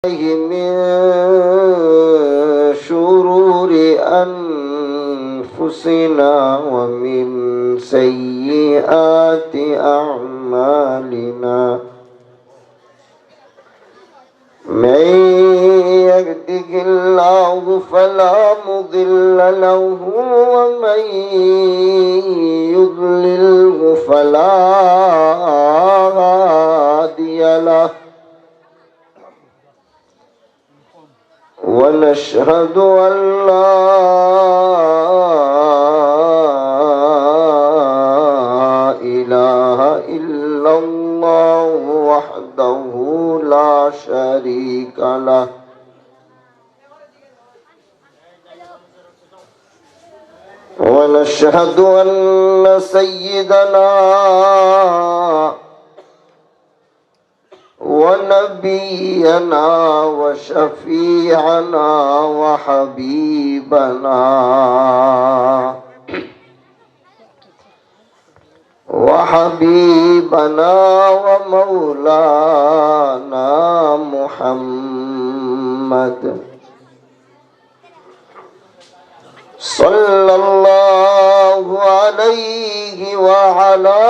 من شرور أنفسنا ومن سيئات أعمالنا من يهده الله فلا مضل له ومن يضلله فلا هادي له ونشهد أن لا إله إلا الله وحده لا شريك له ونشهد أن سيدنا ونبينا وشفيعنا وحبيبنا ومولانا محمد صلى الله عليه وعلى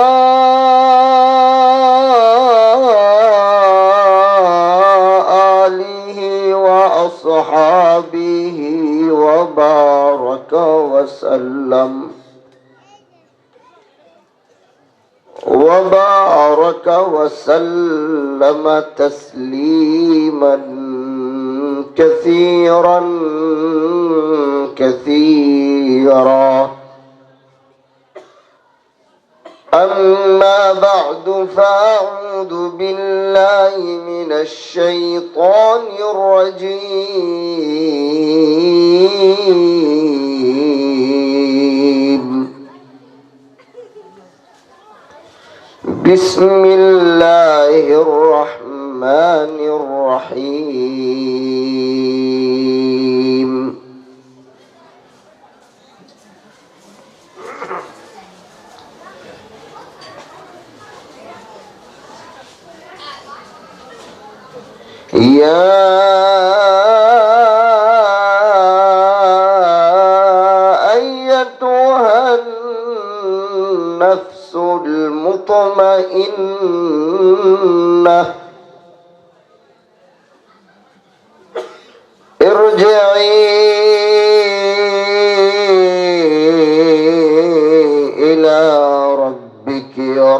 وأصحابه وبارك وسلم تسليما كثيرا كثيرا. أما بعد فأعوذ بالله من الشيطان الرجيم. بسم الله الرحمن الرحيم. يا أيتها النفس المطمئنة ارجعي إلى ربك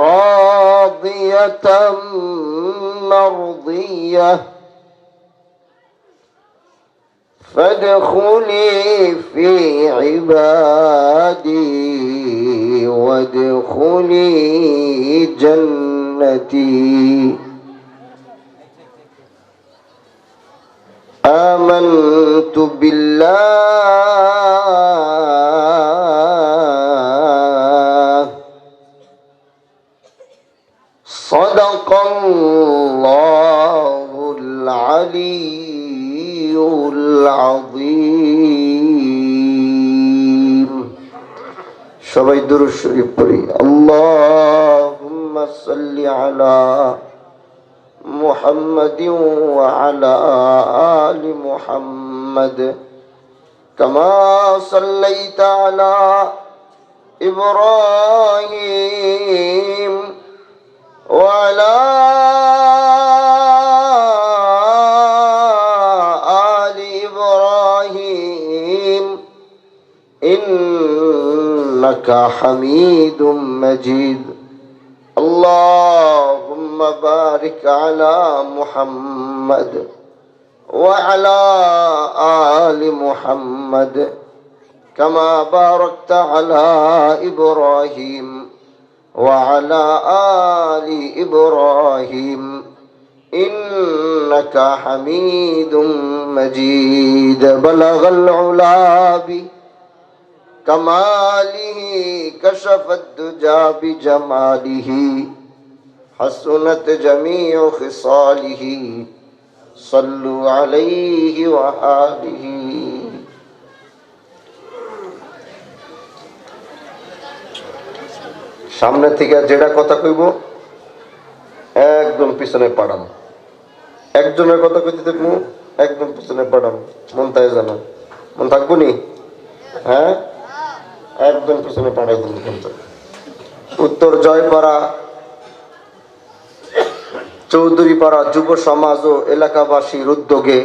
راضية مرضية فادخلي في عبادي وادخلي جنتي. آمنت بالله صدق الله العلي العظيم. সবাই দুরূদ শরীফ পড়ি। আল্লাহুম্মা সাল্লি আলা মুহাম্মাদিন ওয়া আলা আলি মুহাম্মাদ কামা সাল্লাইতা আলা ইব্রাহিম ওয়া আলা إنك حميد مجيد. اللهم بارك على محمد وعلى آل محمد كما باركت على إبراهيم وعلى آل إبراهيم إنك حميد مجيد. بلغ العلا كماله كشف الدجى بجماله حسنت جميع خصاله صلوا عليه وآله. সামনে থেকে যেটা কথা কইব একদম পিছনে পাড়ানো, একজনের কথা কইতে দেখবো, একদম পিছনে পড়াম, মন তাই জানো, মন থাকবো নি? হ্যাঁ, একদম পিছনে পাঠাই দিন। কিন্তু উত্তর জয়পাড়া চৌধুরীপাড়া যুব সমাজ ও এলাকাবাসীর উদ্যোগে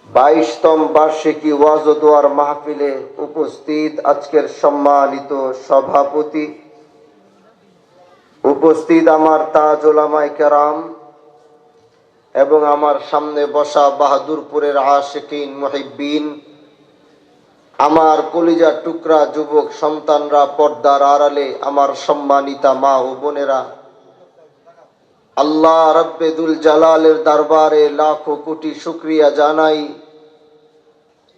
22তম বার্ষিকী ওয়াজ ও দোয়ার মাহফিলে উপস্থিত আজকের সম্মানিত সভাপতি, উপস্থিত আমার তাজ উলামায়ে কেরাম এবং আমার সামনে বসা বাহাদুরপুরের আশিকিন মুহিব্বিন, আমার কলিজার টুকরা যুবক সন্তানরা, পর্দার আড়ালে আমার সম্মানিতা মা ও বোনেরা, আল্লাহ রব্বুল জালালের দরবারে লাখো কোটি শুকরিয়া জানাই।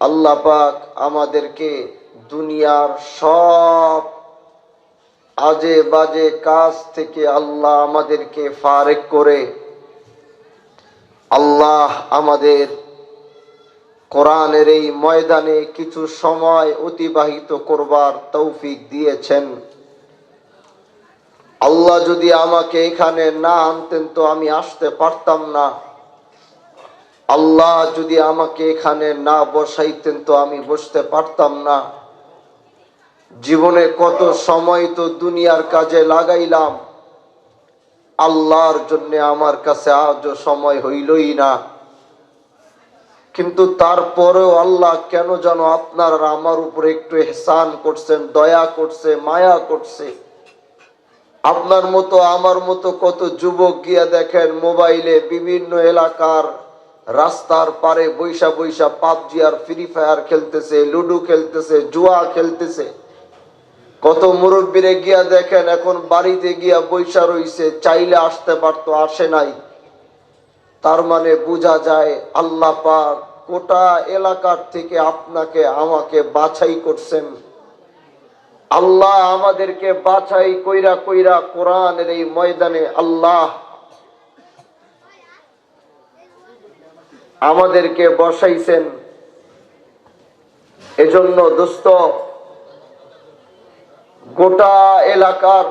আল্লাহ পাক আমাদেরকে দুনিয়ার সব আজে বাজে কাজ থেকে আল্লাহ আমাদেরকে ফারেক করে আল্লাহ আমাদের কোরআনের এই ময়দানে কিছু সময় অতিবাহিত করবার তৌফিক দিয়েছেন। আল্লাহ যদি আমাকে এখানে না আনতেন তো আমি আসতে পারতাম না। আল্লাহ যদি আমাকে এখানে না বসাইতেন তো আমি বসতে পারতাম না। জীবনে কত সময় তো দুনিয়ার কাজে লাগাইলাম, আল্লাহর জন্য আমার কাছে আজও সময় হইলই না। কিন্তু তারপরেও আল্লাহ কেন যেন আপনার আমার উপরে একটু ইহসান করছেন, দয়া করছে, মায়া করছে। আপনার মতো আমার মতো কত যুবক গিয়া দেখেন মোবাইলে বিভিন্ন এলাকার রাস্তার পারে বৈশা বৈশা পাবজি আর ফ্রি ফায়ার খেলতেছে, লুডো খেলতেছে, জুয়া খেলতেছে। কত মুরব্বীরে গিয়া দেখেন এখন বাড়িতে গিয়া বৈশা রইছে, চাইলে আসতে পারতো, আসে নাই। তার মানে বোঝা যায় আল্লাহ পাক গোটা এলাকার থেকে আপনাকে আমাকে বাছাই করছেন। আল্লাহ আমাদেরকে বাছাই কইরা কইরা কোরআনের এই ময়দানে আল্লাহ আমাদেরকে বসাইছেন। এজন্য দোস্ত, গোটা এলাকার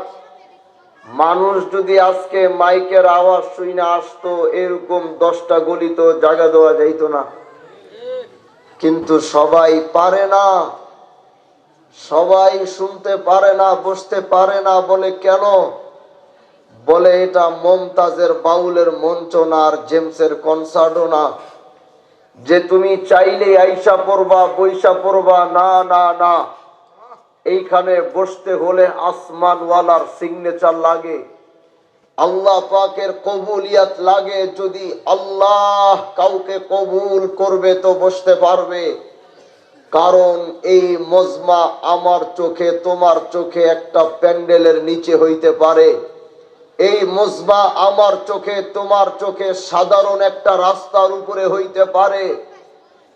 মানুষ যদি আজকে মাইকের আওয়াজ শুনে আসতো, এরকম 10টা গলি তো জায়গা দেওয়া যাইত না। কিন্তু সবাই পারে না, সবাই শুনতে পারে না, বসতে পারে না। বলে কেন? বলে এটা মমতাজের বাউলের মঞ্চ না, আর জেমসের কনসার্টও না যে তুমি চাইলে আইসা পড়বা, বৈশা পড়বা। না না না, এইখানে বসতে হলে আসমানওয়ালার সিগনেচার লাগে, আল্লাহ পাকের কবুলিয়াত লাগে। যদি আল্লাহ কাউকে কবুল করবে তো বসতে পারবে। কারণ এই মজমা আমার চোখে তোমার চোখে একটা প্যান্ডেলের নিচে হইতে পারে, এই মজমা আমার চোখে তোমার চোখে সাধারণ একটা রাস্তার উপরে হইতে পারে।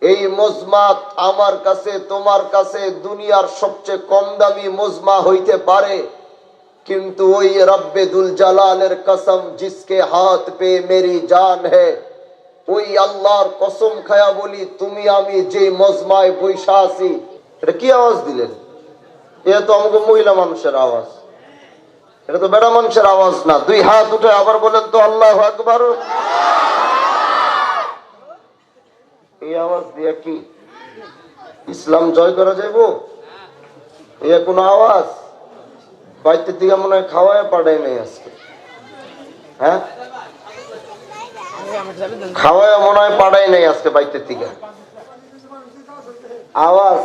এই মজমা আমার কাছে তোমার কাছে দুনিয়ার সবচেয়ে কম দামি মজমা হইতে পারে। কিন্তু ওই রব্বে দুল জালালের কসম, জিসকে হাত পে মেরি জান হে, ওই আল্লাহর কসম খায়া বলি, তুমি আমি যে মজমায় বৈশা আছি। এটা কি আওয়াজ দিলেন? এটা তো আমাকে মহিলা মানুষের আওয়াজ, এটা তো বেড়া মানুষের আওয়াজ না। 2 হাত উঠে আবার বলেন তো আল্লাহু আকবার। এই আওয়াজ দিয়া কি ইসলাম জয় করা যাইব? এ কোন আওয়াজ? বাইতের দিকে মনে হয় খাওয়ায় পাঠাই নাই আজকে। হ্যাঁ, খাওয়ায় মনে হয় পাঠাই নাই আজকে বাইতের দিকে। আওয়াজ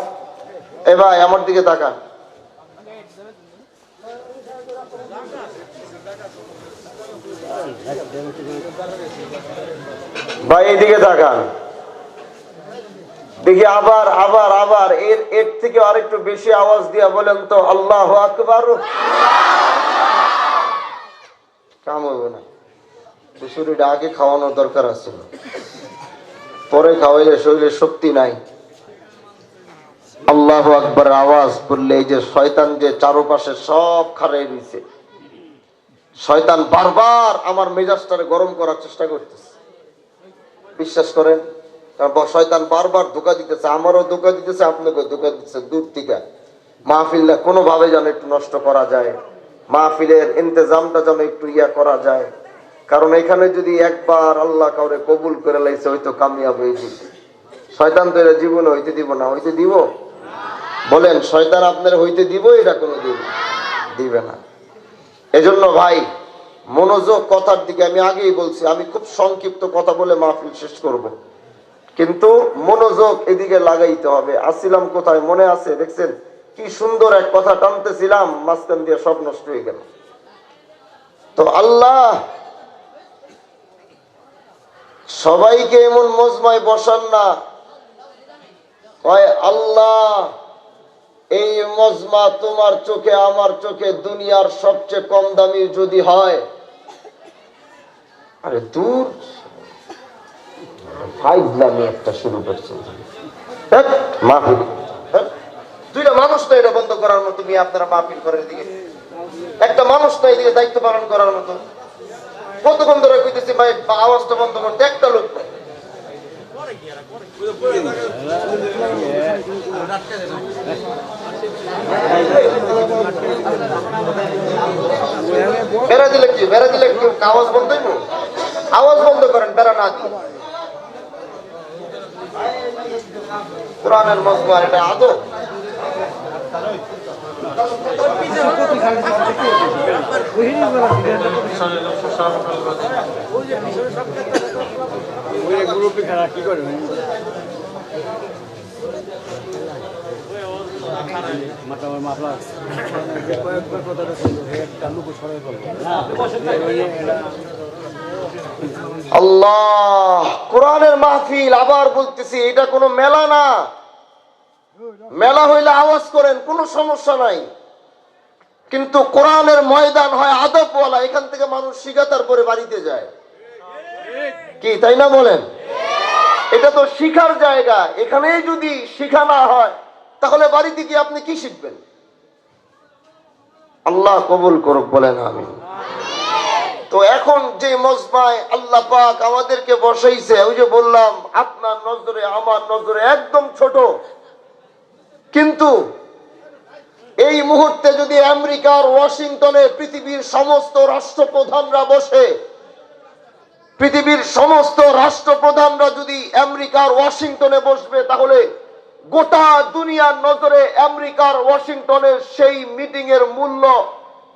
এ ভাই আমার দিকে তাকান। ভাই এইদিকে তাকান, দেখি আবার আবার আবার এর থেকে আরেকটু বেশি আওয়াজ দিয়া বলেন তো আল্লাহু আকবার। কাম হইব না, খিচুড়িটা আগে খাওয়ানোর দরকার আছে, পরে খাওয়াইলে শরীরে শক্তি নাই। আল্লাহু আকবার আওয়াজ বললে এই যে শয়তান যে চারপাশে সব খাড়াই দিছে, শয়তান বারবার আমার মেজাজটারে গরম করার চেষ্টা করতেছে। বিশ্বাস করেন, শয়তান বারবার ধোঁকা দিতেছে, আমারও ধোঁকা দিতেছে, আপনাকেও ধোঁকা দিতেছে। দূর থেকে মাহফিলটা কোনোভাবে যেন একটু নষ্ট করা যায়, মাহফিলের ইন্তজামটা যেন একটু করা যায়। কারণ এখানে যদি একবার আল্লাহ কাউরে কবুল করে লাইছে হয়তো কামিয়াব হয়ে দিচ্ছে। শয়তান তো এরা জীবনে হইতে দিব না, হইতে দিব? বলেন শয়তান আপনার হইতে দিব? এটা কোনো দিন দিবে না। এজন্য ভাই মনোযোগ কথার দিকে, আমি আগেই বলছি আমি খুব সংক্ষিপ্ত কথা বলে মাহফিল শেষ করব, কিন্তু মনোযোগ এদিকে লাগাইতে হবে। আসছিলাম কোথায় মনে আছে? দেখছেন কি সুন্দর এক কথা টানতেছিলাম, মাঝখান দিয়ে সব নষ্ট হয়ে গেল। তো আল্লাহ সবাইকে এমন মজমায় বসান না, আল্লাহ এই মজমা তোমার চোখে আমার চোখে দুনিয়ার সবচেয়ে কম দামি যদি হয়, আরে দূর ফাইজলামি একটা শুরু করছে। মাহফিল দুইটা মানুষ তো এটা বন্ধ করার মতো, তুমি আপনারা মাহফিল করার দিকে একটা মানুষ তো এদিকে দায়িত্ব পালন করার মতো। কতক্ষণ ধরে কইতেছি ভাই আওয়াজটা বন্ধ করতে, একটা লোক নাই। বেড়া দিলে কি, বেড়া দিলে কি আওয়াজ বন্ধ হইব? আওয়াজ বন্ধ করেন, বেড়া না দিয়ে। কোরআনের মজমা এটা আদব। কি করে আল্লাহ কোরআনের মাহফিল, আবার বলতেছি এটা কোনো মেলা না। মেলা হইলে আওয়াজ করেন, কোনো সমস্যা নাই, কিন্তু কোরআনের ময়দান হয় আদবওয়ালা। এখান থেকে মানুষ শিখা তারপরে বাড়িতে যায়, কি তাই না বলেন? এটা তো শিখার জায়গা। এখানেই যদি শিখা না হয় তাহলে বাড়িতে গিয়ে আপনি কি শিখবেন? আল্লাহ কবুল করুক, বলেন আমিন। তো এখন যে মজমায় আল্লাহ পাক আমাদেরকে বসাইছে, ওই যে বললাম আপনার নজরে আমার নজরে একদম ছোট, কিন্তু এই মুহূর্তে যদি আমেরিকার ওয়াশিংটনে পৃথিবীর সমস্ত রাষ্ট্রপ্রধানরা বসে, পৃথিবীর সমস্ত রাষ্ট্রপ্রধানরা যদি আমেরিকার ওয়াশিংটনে বসবে, তাহলে গোটা দুনিয়ার নজরে আমেরিকার ওয়াশিংটনের সেই মিটিং এর মূল্য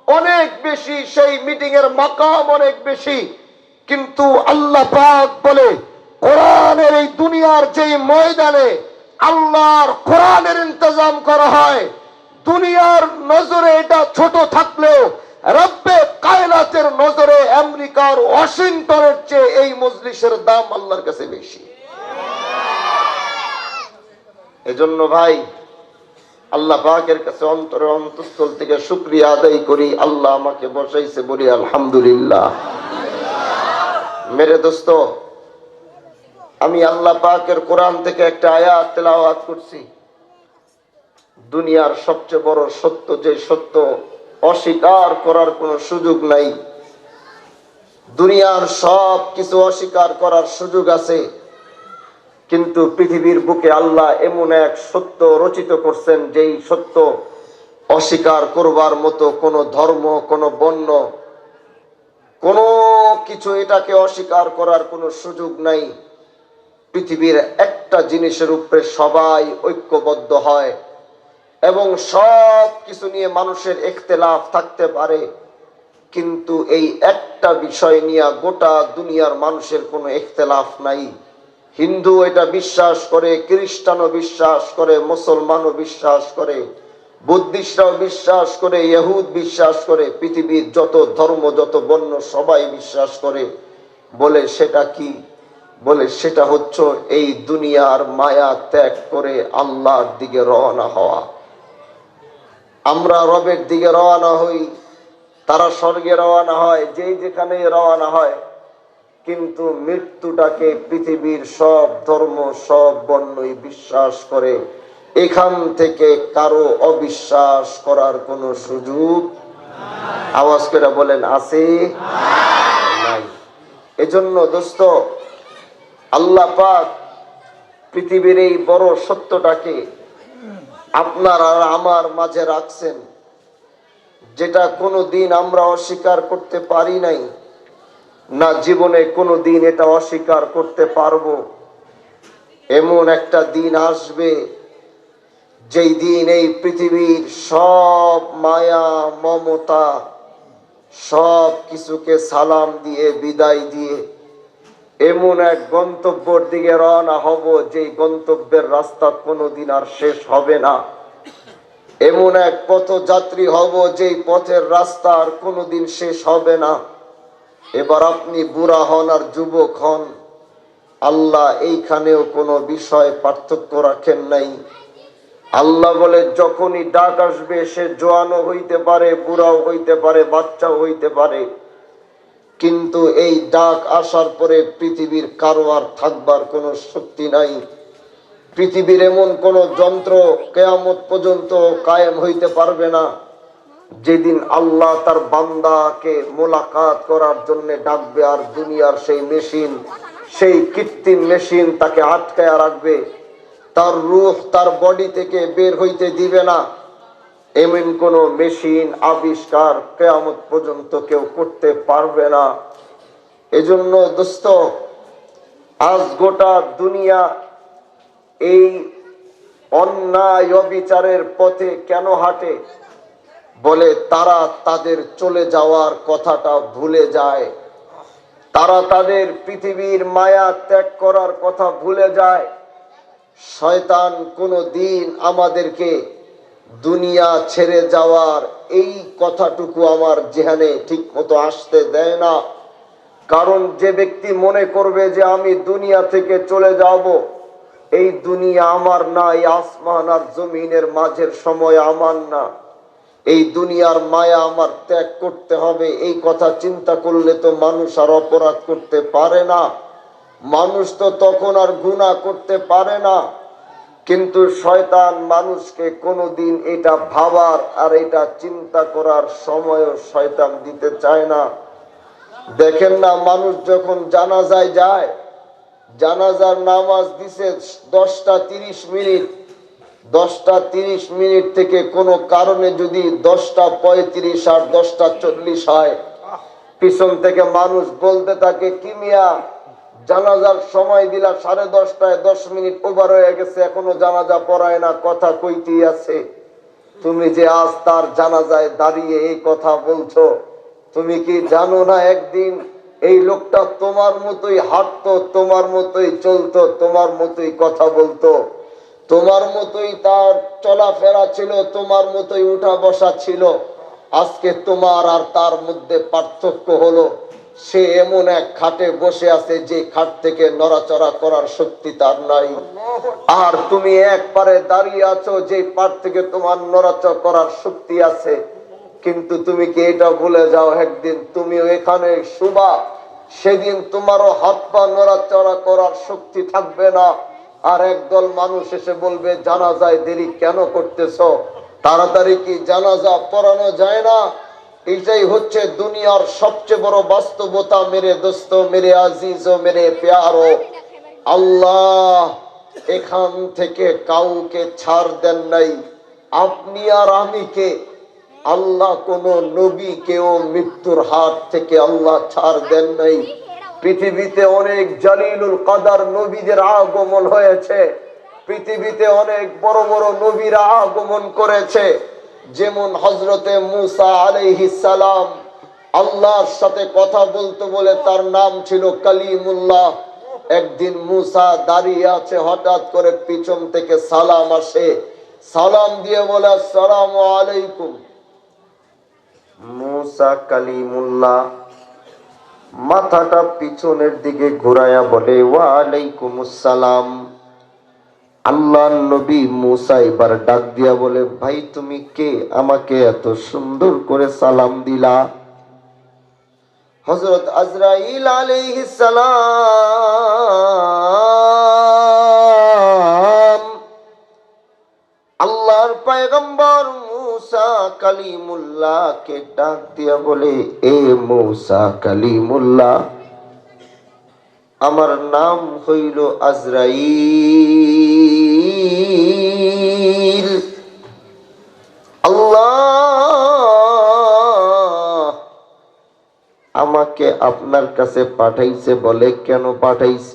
অনেক বেশি, সেই মিটিং এর মাকাম অনেক বেশি। কিন্তু আল্লাহ পাক বলে কোরআনের এই দুনিয়ার যেই ময়দানে আল্লাহর কোরআনের ইন্তজাম করা হয়, দুনিয়ার নজরে এটা ছোট থাকলেও রব্বে কায়নাতের নজরে আমেরিকার ওয়াশিংটনের চেয়ে এই মজলিসের দাম আল্লাহর কাছে বেশি। এজন্য ভাই আল্লাহ পাকের কাছে অন্তরে অন্তঃস্থল থেকে শুকরিয়া আদায় করি, আল্লাহ আমাকে বসাইছে, বলি আলহামদুলিল্লাহ। মেরে দোস্ত, আমি আল্লাহ পাকের কোরআন থেকে একটা আয়াত তেলাওয়াত করছি। দুনিয়ার সবচেয়ে বড় সত্য, যে সত্য অস্বীকার করার কোনো সুযোগ নাই। দুনিয়ার সব কিছু অস্বীকার করার সুযোগ আছে, কিন্তু পৃথিবীর বুকে আল্লাহ এমন এক সত্য রচিত করছেন, যেই সত্য অস্বীকার করবার মতো কোনো ধর্ম, কোনো বর্ণ, কোনো কিছু এটাকে অস্বীকার করার কোনো সুযোগ নাই। পৃথিবীর একটা জিনিসের উপরে সবাই ঐক্যবদ্ধ হয়, এবং সব কিছু নিয়ে মানুষের ইখতিলাফ থাকতে পারে, কিন্তু এই একটা বিষয় নিয়ে গোটা দুনিয়ার মানুষের কোনো ইখতিলাফ নাই। হিন্দু এটা বিশ্বাস করে, খ্রিস্টানও বিশ্বাস করে, মুসলমানও বিশ্বাস করে, বুদ্ধিস্টরাও বিশ্বাস করে, ইহুদ বিশ্বাস করে, পৃথিবীর যত ধর্ম যত বর্ণ সবাই বিশ্বাস করে। বলে সেটা কি? বলে সেটা হচ্ছে এই দুনিয়ার মায়া ত্যাগ করে আল্লাহর দিকে রওনা হওয়া। আমরা রবের দিকে রওনা হই, তারা স্বর্গে রওনা হয়, যেই যেখানে রওনা হয়, কিন্তু মৃত্যুটাকে পৃথিবীর সব ধর্ম সব বর্ণই বিশ্বাস করে। এখান থেকে কারো অবিশ্বাস করার কোনো সুযোগ, আওয়াজ করে বলেন, আছে? নাই। এজন্য দোস্ত, আল্লাহ পাক পৃথিবীর এই বড় সত্যটাকে আপনার আর আমার মাঝে রাখছেন, যেটা কোনো দিন আমরা অস্বীকার করতে পারি নাই। না জীবনে কোনোদিন এটা অস্বীকার করতে পারবো। এমন একটা দিন আসবে যেই দিন এই পৃথিবীর সব মায়া মমতা সব কিছুকে সালাম দিয়ে বিদায় দিয়ে এমন এক গন্তব্যের দিকে রওনা হব যে গন্তব্যের রাস্তা কোনোদিন আর শেষ হবে না। এমন এক পথযাত্রী হব যে পথের রাস্তা আর কোনোদিন শেষ হবে না। এবার আপনি বুড়া হন আর যুবক হন, আল্লাহ এইখানেও কোনো বিষয় পার্থক্য রাখেন নাই। আল্লাহ বলে যখনই ডাক আসবে সে জোয়ানও হইতে পারে, বুড়াও হইতে পারে, বাচ্চাও হইতে পারে, কিন্তু এই ডাক আসার পরে পৃথিবীর কারো আর থাকবার কোনো শক্তি নাই। পৃথিবীর এমন কোন যন্ত্র কিয়ামত পর্যন্ত কায়েম হইতে পারবে না। যেদিন আল্লাহ তার বান্দাকে মোলাকাত করার জন্য ডাকবে আর দুনিয়ার সেই মেশিন, সেই কৃত্রিম মেশিন তাকে আটকায়া রাখবে, তার রূহ তার বডি থেকে বের হইতে দিবে না, এমন কোন মেশিন আবিষ্কার কিয়ামত পর্যন্ত কেউ করতে পারবে না। এজন্য দোস্ত, আজ গোটা দুনিয়া এই অন্যায় অবিচারের পথে কেন হাঁটে? বলে তারা তাদের চলে যাওয়ার কথাটা ভুলে যায়, তারা তাদের পৃথিবীর মায়া ত্যাগ করার কথা ভুলে যায়। শয়তান কোনো দিন আমাদেরকে দুনিয়া ছেড়ে যাওয়ার এই কথাটুকু আমার জেহানে ঠিক মতো আসতে দেয় না। কারণ যে ব্যক্তি মনে করবে যে আমি দুনিয়া থেকে চলে যাব, এই দুনিয়া আমার না, এই আসমান আর জমিনের মাঝের সময় আমার না, এই দুনিয়ার মায়া আমার ত্যাগ করতে হবে, এই কথা চিন্তা করলে তো মানুষ আর অপরাধ করতে পারে না, মানুষ তো তখন আর গুনাহ করতে পারে না। কিন্তু শয়তান মানুষকে কোনোদিন এটা ভাবার আর এটা চিন্তা করার সময়ও শয়তান দিতে চায় না। দেখেন না, মানুষ যখন জানাজায় যায়, জানাজার নামাজ দিছে 10টা 30 মিনিট, 10টা 30 মিনিট থেকে কোনো কারণে যদি 10টা 35 আর 10টা 40 হয়, পিছন থেকে মানুষ বলতে থাকে, কি মিয়া জানাজার সময় দিলা 10:30টায়, 10 মিনিট ওভার হয়ে গেছে, এখনো জানাজা পড়ায় না, কথা কইতেই আছে। তুমি যে আজ তার জানাজায় দাঁড়িয়ে এই কথা বলছো, তুমি কি জানো না একদিন এই লোকটা তোমার মতোই হাঁটতো, তোমার মতোই চলতো, তোমার মতোই কথা বলতো, তোমার মতোই তার চলাফেরা ছিল, তোমার মতোই উঠা বসা ছিল। আজকে তোমার আর তার মধ্যে পার্থক্য হলো সে এমন এক খাটে বসে আছে যে খাট থেকে নড়াচড়া করার শক্তি তার নাই, আর তুমি এক পারে দাঁড়িয়ে আছো যে পার থেকে তোমার নড়াচড়া করার শক্তি আছে। কিন্তু তুমি কি এটা ভুলে যাও একদিন তুমিও এখানে শুবা, সেদিন তোমারও হাত পা নড়াচড়া করার শক্তি থাকবে না, আর একদল মানুষ এসে বলবে জানাজায় দেরি কেন করতেছো, তাড়াতাড়ি কি জানাজা পড়ানো যায় না? এইটাই হচ্ছে দুনিয়ার সবচেয়ে বড় বাস্তবতা মেরে দোস্ত, মেরে আজিজ ও মেরে প্যারো। আল্লাহ এখান থেকে কাউকে ছাড় দেন নাই, আপনি আর আমি কে? আল্লাহ কোন নবীকেও মৃত্যুর হাত থেকে আল্লাহ ছাড় দেন নাই। পৃথিবীতে অনেক জালিলুল কাদার নবীদের আগমন হয়েছে, পৃথিবীতে অনেক বড় বড় নবীরা আগমন করেছে। যেমন হযরতে মূসা আলাইহিস সালাম আল্লাহর সাথে কথা বলতে বলে তার নাম ছিল কালিমুল্লাহ। একদিন মূসা দাঁড়িয়ে আছে, হঠাৎ করে পিছন থেকে সালাম আসে, সালাম দিয়ে বলে আসসালামু আলাইকুম। মূসা কালিমুল্লাহ মাথাটা পিছনের দিকে ঘুরায়া বলে ওয়া আলাইকুমুস সালাম। আল্লাহর নবী মূসা এবার ডাক দিয়া বলে, ভাই তুমি কে, আমাকে এত সুন্দর করে সালাম দিলা? হযরত আজরাইল আলাইহিস সালাম আল্লাহর পয়গম্বর মূসা কালিমুল্লাহকে ডাক দিয়া বলে, এ মূসা কালিমুল্লাহ, আমার নাম হইল আজরাইল। আল্লাহ আমাকে আপনার কাছে পাঠাইছে। বলে কেন পাঠাইছে?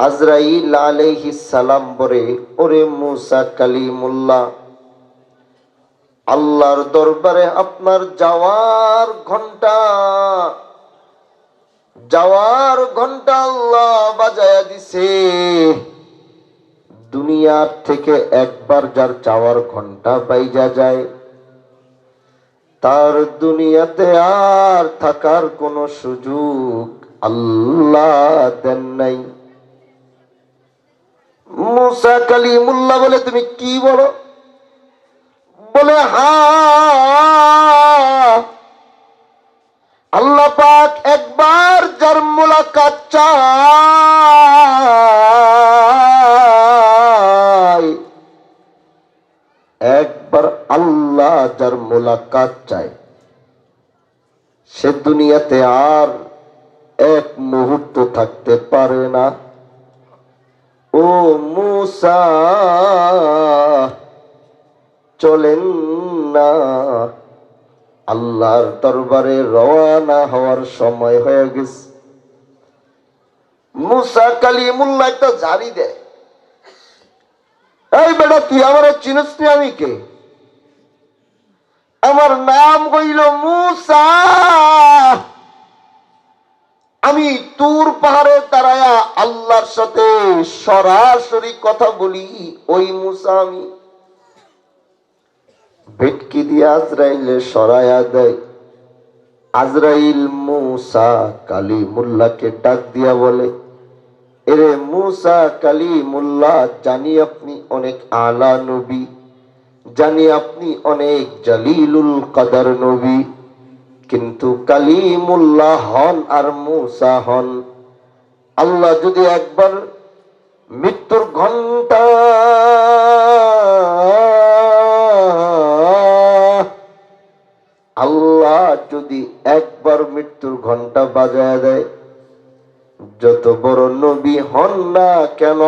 আজরাইল আলাইহিস সালাম বলে, ওরে মুসা কালিমুল্লাহ, আল্লাহর দরবারে আপনার যাওয়ার ঘন্টা আল্লাহ বাজায়া দিছে। দুনিয়ার থেকে একবার যার যাওয়ার ঘন্টা বাইজা যায়, তার দুনিয়াতে আর থাকার কোনো সুযোগ আল্লাহ দেন নাই। মুসা কালিমুল্লাহ বলে, তুমি কি বলো? বলে, হ্যাঁ, আল্লাহ পাক একবার যার মুলাকাত চায়, একবার আল্লাহ যার মুলাকাত চায়, সে দুনিয়াতে আর এক মুহূর্ত থাকতে পারে না। ও মুসা, চলেন না, আল্লাহর দরবারে রওনা হওয়ার সময় হয়ে গেছে। মুসা কালিমুল্লাহ একটা ঝাড়ি দেয়, এই বেটা তুই আমার চিনিস নি? আমি কে? আমার নাম হইল মুসা। আমি তুর পাহাড়ে দাঁড়ায়া আল্লাহর সাথে সরাসরি কথা বলি, ওই মুসা আমি। ভেটকি দিয়ে আজরাইলে সরায়া দেয়। আজরাইল মুসা কালিমুল্লাহকে ডাক দিয়া বলে, এরে মুসা কালিমুল্লাহ, জানি আপনি অনেক আলা নবী, জানি আপনি অনেক জলিলুল কদর নবী, কিন্তু কালিমুল্লাহ হন আর মুসা হন, আল্লাহ যদি একবার মৃত্যুর ঘন্টা আল্লাহ যদি একবার মৃত্যুর ঘন্টা বাজায় দেয়, যত বড় নবী হন না কেন,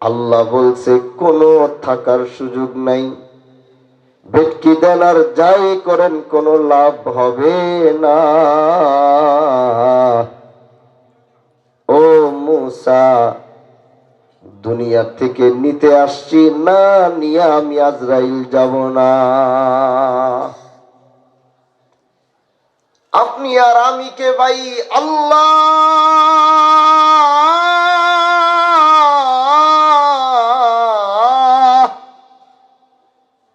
আল্লাহ বলছে কোনো থাকার সুযোগ নাই। ভেটকি দেন আর যাই করেন কোনো লাভ হবে না। ও মুসা, দুনিয়া থেকে নিতে আসছি, না নিয়ে আমি আজরাইল যাব না। আপনি আর আমি কে ভাই? আল্লাহ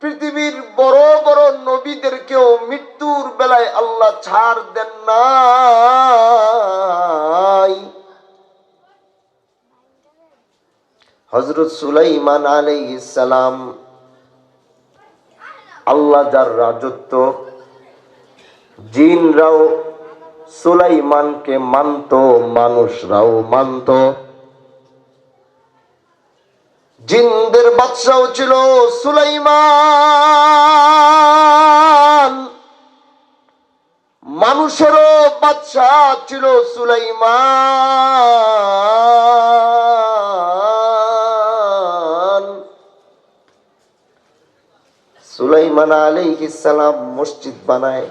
পৃথিবীর বড় বড় নবীদেরকেও মৃত্যুর বেলায় আল্লাহ ছাড় দেন নাই। হযরত সুলাইমান আলাইহিস সালাম, আল্লাহ যার রাজত্ব, জিনরাও সুলাইমানকে মানত, মানুষরাও মানত। জিনদের বাদশাও ছিল সুলাইমান, মানুষেরও বাদশা ছিল সুলাইমান। সুলাইমান আলাইহিস সালাম মসজিদ বানায়,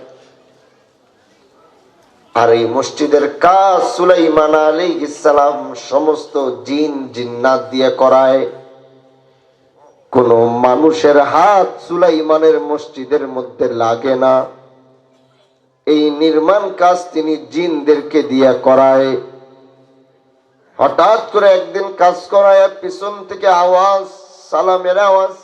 আর এই মসজিদের কাজ সুলাইমান আলাইহিস সালাম সমস্ত জিন জিন্নাত দিয়ে করায়। কোন মানুষের হাত সুলাইমানের মসজিদের মধ্যে লাগে না। এই নির্মাণ কাজ তিনি জিনদেরকে দিয়ে করায়। হঠাৎ করে একদিন কাজ করায়, পিছন থেকে আওয়াজ, সালামের আওয়াজ।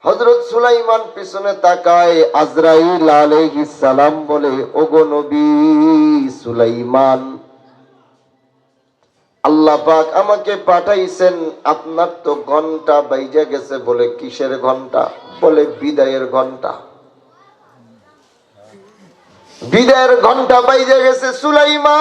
হযরত সুলাইমান পিছনে তাকায়, আজরাইল আলাইহিস সালাম বলে, ওগো নবী সুলাইমান, আল্লাহ পাক আমাকে পাঠাইছেন, আপনার তো ঘন্টা বাইজা গেছে। বলে কিসের ঘন্টা? বলে বিদায়ের ঘন্টা। বিদায়ের ঘন্টা বাইজা গেছে সুলাইমান,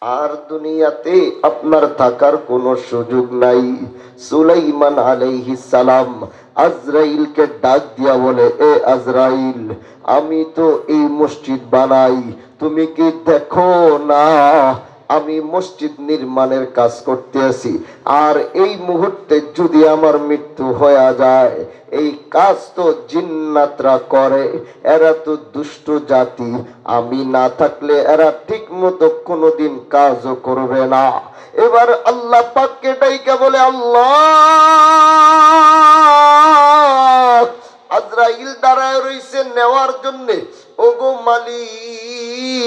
আর দুনিয়াতে আপনার থাকার কোনো সুযোগ নাই। সুলাইমান আলাইহিস সালাম আজরাইলকে ডাক দিয়া বলে, এ আজরাইল, আমি তো এই মসজিদ বানাই, তুমি কি দেখো না আমি মসজিদ নির্মাণের কাজ করতে আছি, আর এই মুহূর্তে যদি আমার মৃত্যু হয়ে যায়, এই কাজ তো জিন্নাতরা করে, এরা তো দুষ্ট জাতি, আমি না থাকলে এরা ঠিক মতো কোনোদিন কাজও করবে না। এবার আল্লাহ পাককে ডাইকা বলে, আল্লাহ, আজরাইল দাঁড়ায় রইছে নেওয়ার জন্যে। ওগো মালিক,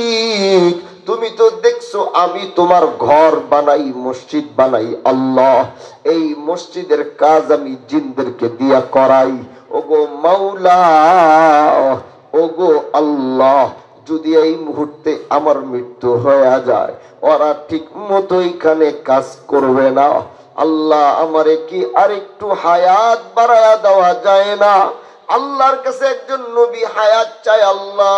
তুমি তো দেখছো আমি তোমার ঘর বানাই, মসজিদ বানাই। আল্লাহ, এই মসজিদের কাজ আমি জিনদেরকে দিয়া করাই। ওগো মাওলা, ওগো আল্লাহ, যদি এই মুহূর্তে আমার মৃত্যু হয়ে যায়, ওরা ঠিক মতো এখানে কাজ করবে না। আল্লাহ, আমারে কি আরেকটু হায়াত বাড়ায়া দেওয়া যায় না? আল্লাহর কাছে একজন নবী হায়াত চায়, আল্লাহ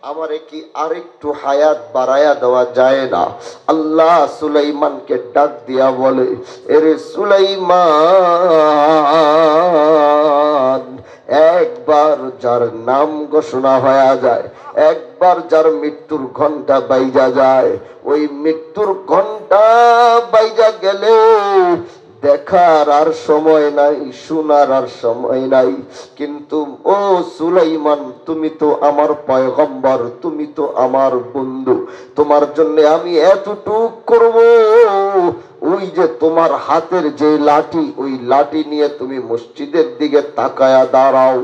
আমারে কি আরেকটু হায়াত বাড়ায়া দেওয়া যায় না? আল্লাহ সুলাইমানকে ডাক দিয়া বলে, এরে সুলাইমান, একবার যার নাম ঘোষণা হয়ে যায়, একবার যার মৃত্যুর ঘন্টা বাইজা যায়, ওই মৃত্যুর ঘন্টা বাইজা গেলে দেখার আর সময় নাই, শোনার আর সময় নাই। কিন্তু ও সুলাইমান, তুমি তো আমার পয়গম্বর, তুমি তো আমার বন্ধু, তোমার জন্য আমি এতটুক করব। ওই যে তোমার হাতের যে লাঠি, ওই লাঠি নিয়ে তুমি মসজিদের দিকে তাকায়া দাঁড়াও,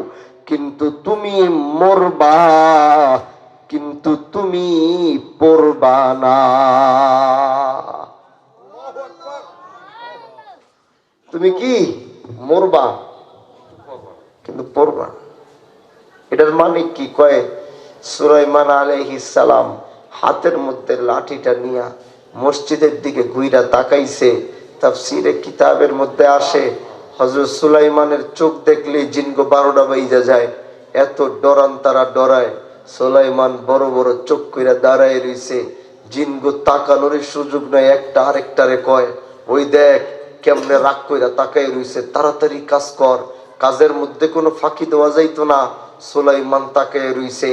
কিন্তু তুমি মরবা, কিন্তু তুমি পড়বা না। তুমি কি মরবা, কিন্তু পড়বা। এটার মানে কি? কয় সুলাইমান আলাইহিস সালাম হাতের মধ্যে লাঠিটা নিয়ে মসজিদের দিকে ঘুইরা তাকাইছে। তাফসীরে কিতাবের মধ্যে আসে, হযরত সুলাইমানের চোখ দেখলে জিনগো 12টা বাইজা যায়, এত ডরান তারা ডরায়। সুলাইমান বড় বড় চোখ কইরা দাঁড়ায় রইছে, জিনগো তাকানোর সুযোগ নাই, একটা আরেকটারে কয়, ওই দেখ কেমনে রাগ কইরা তাকায় রইছে, তাড়াতাড়ি কাজ কর। কাজের মধ্যে কোনো ফাঁকি দেওয়া যাইতো না। সুলাইমান তাকায় রইছে।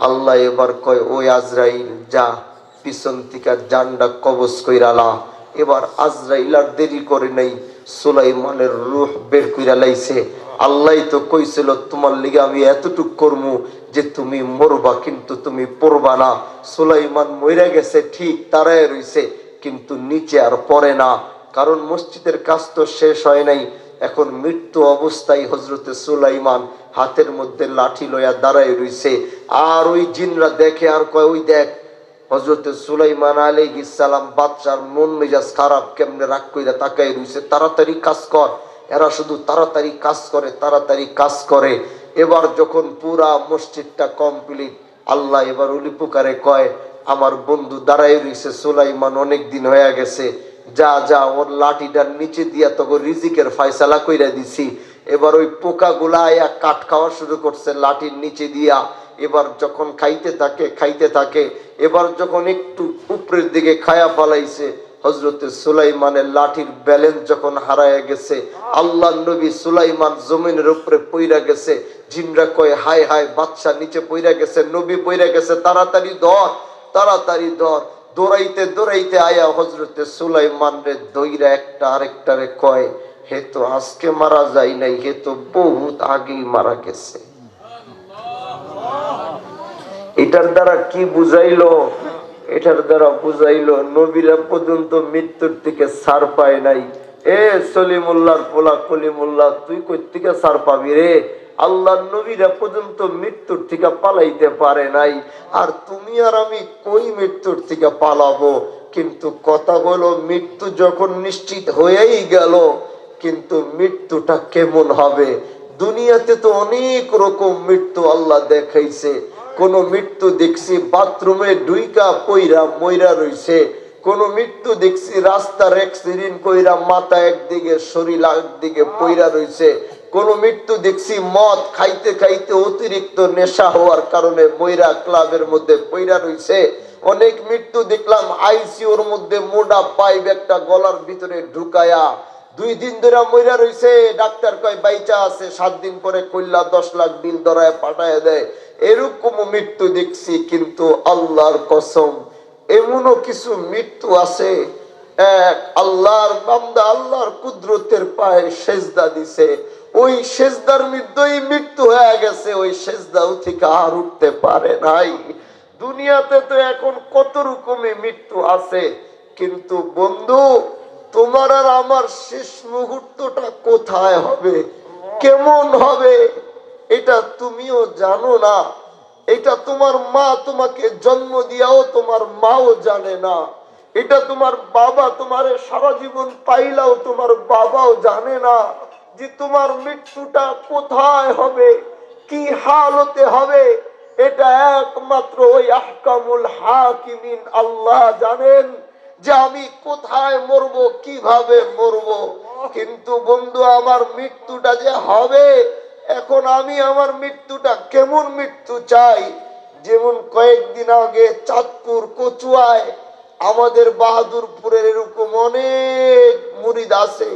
আল্লাহ এবার কয়, ওই আজরাইল যা পিছন থেকে জান্ডা কবজ কইরালা। এবার আজরাইল আর দেরি করে নাই, সুলাইমানের রূহ বের কইরা লাইছে। আল্লাহ তো কইছিল তোমার লিগে আমি এতটুক করমু যে তুমি মরবা, কিন্তু তুমি পড়বা না। সুলাইমান মইরা গেছে ঠিক, দাঁড়ায় রইছে, কিন্তু নিচে আর পড়ে না, কারণ মসজিদের কাজ তো শেষ হয় নাই। এখন মৃত্যু অবস্থায় হযরতে সুলাইমান হাতের মধ্যে লাঠি লইয়া দাঁড়ায় রইছে। আর ওই জিনরা দেখে আর কয়, ওই দেখ হযরতে সুলাইমান আলাইহিস সালাম বাদশার মন মেজাজ খারাপ, কেমনে রাগ কইরা তাকায় রইছে, তাড়াতাড়ি কাজ কর। এরা শুধু তাড়াতাড়ি কাজ করে, তাড়াতাড়ি কাজ করে। এবার যখন পুরা মসজিদটা কমপ্লিট, আল্লাহ এবার উলি পুকারে কয়, আমার বন্ধু দাঁড়ায় রইছে, সুলাইমান অনেক দিন হয়ে গেছে, যা যা ওর লাঠিটার নিচে দিয়া তোকে রিজিকের ফয়সালা কইরা দিছি। এবার ওই পোকা গুলা কাঠ খাওয়া শুরু করছে লাঠির নিচে দিয়া। এবার যখন খাইতে থাকে খাইতে থাকে, এবার যখন একটু উপরের দিকে খায়া ফলাইছে, হযরতে সুলাইমানের লাঠির ব্যালেন্স যখন হারায় গেছে, আল্লাহ নবী সুলাইমান জমিনের উপরে পইরা গেছে। জিনরা কয়, হায় হায়, বাদশা নিচে পইরা গেছে, নবী পইরা গেছে, তাড়াতাড়ি ধর, তাড়াতাড়ি ধর। দৌড়াইতে দৌড়াইতে আয়া হযরতে সুলাইমান রে দইরা একটা আরেকটারে কয়, হে তো আজকে মারা যায় নাই, হে তো বহুত আগেই মারা গেছে। এটার দ্বারা কি বুঝাইলো? এটার দ্বারা বুঝাইলো নবীরা পর্যন্ত মৃত্যুর থেকে ছাড় পায় নাই। এ সলিমুল্লাহর পোলা কলিমুল্লাহ, তুই কই থেকে ছাড় পাবি রে? আল্লাহর নবীরা পর্যন্ত মৃত্যুর থেকে পালাইতে পারে নাই, আর তুমি আর আমি কই মৃত্যুর থেকে পালাবো? কিন্তু কথা হলো, মৃত্যু যখন নিশ্চিত হয়েই গেল, কিন্তু মৃত্যুটা কেমন হবে? দুনিয়াতে তো অনেক রকম মৃত্যু আল্লাহ দেখাইছে। কোন মৃত্যু দেখছি বাথরুমে ঢুইকা পইরা মইরা রইছে, কোন মৃত্যু দেখছি রাস্তার অ্যাক্সিডেন্ট কইরা মাথা একদিকে শরীর একদিকে পইরা রইছে, কোন মৃত্যু দেখছি মদ খাইতে খাইতে অতিরিক্ত নেশা হওয়ার কারণে মইরা ক্লাবের মধ্যে পইরা রইছে। অনেক মৃত্যু দেখলাম আইসিইউর মধ্যে মোটা পাইপ একটা গলার ভিতরে ঢুকায়া 2 দিন ধরে মইরা রইছে। ডাক্তার কয় বাইচা আছে, 7 দিন পরে কইলা 10 লাখ বিল ধরায় পাঠায় দেয়। এরকম মৃত্যু দেখছি, কিন্তু আল্লাহর কসম এমনও কিছু মৃত্যু আছে, এক আল্লাহর বান্দা আল্লাহর কুদরতের পায়ে সেজদা দিছে, ওই সেজদার মৃত্যুই মৃত্যু হয়ে গেছে, ওই সেজদাও থেকে আর উঠতে পারে নাই। দুনিয়াতে তো এখন কত রকমের মৃত্যু আছে, কিন্তু বন্ধু তোমার আর আমার শেষ মুহূর্তটা কোথায় হবে, কেমন হবে, এটা তুমিও জানো না। এটা তোমার মা তোমাকে জন্ম দিয়াও তোমার মাও জানে না। এটা তোমার বাবা তোমারে সারা জীবন পাইলাও তোমার বাবাও জানে না যে তোমার মৃত্যুটা কোথায় হবে, কি হালতে হবে। এটা একমাত্র ওই আহকামুল হাকিমিন আল্লাহ জানেন যে আমি কোথায় মরব, কিভাবে মরব। কিন্তু বন্ধু আমার মৃত্যুটা যে হবে, এখন আমি আমার মৃত্যুটা কেমন মৃত্যু চাই। যেমন কয়েকদিন আগে চাঁদপুর কচুয়ায় আমাদের বাহাদুরপুরের এরকম অনেক মুরিদ আছে,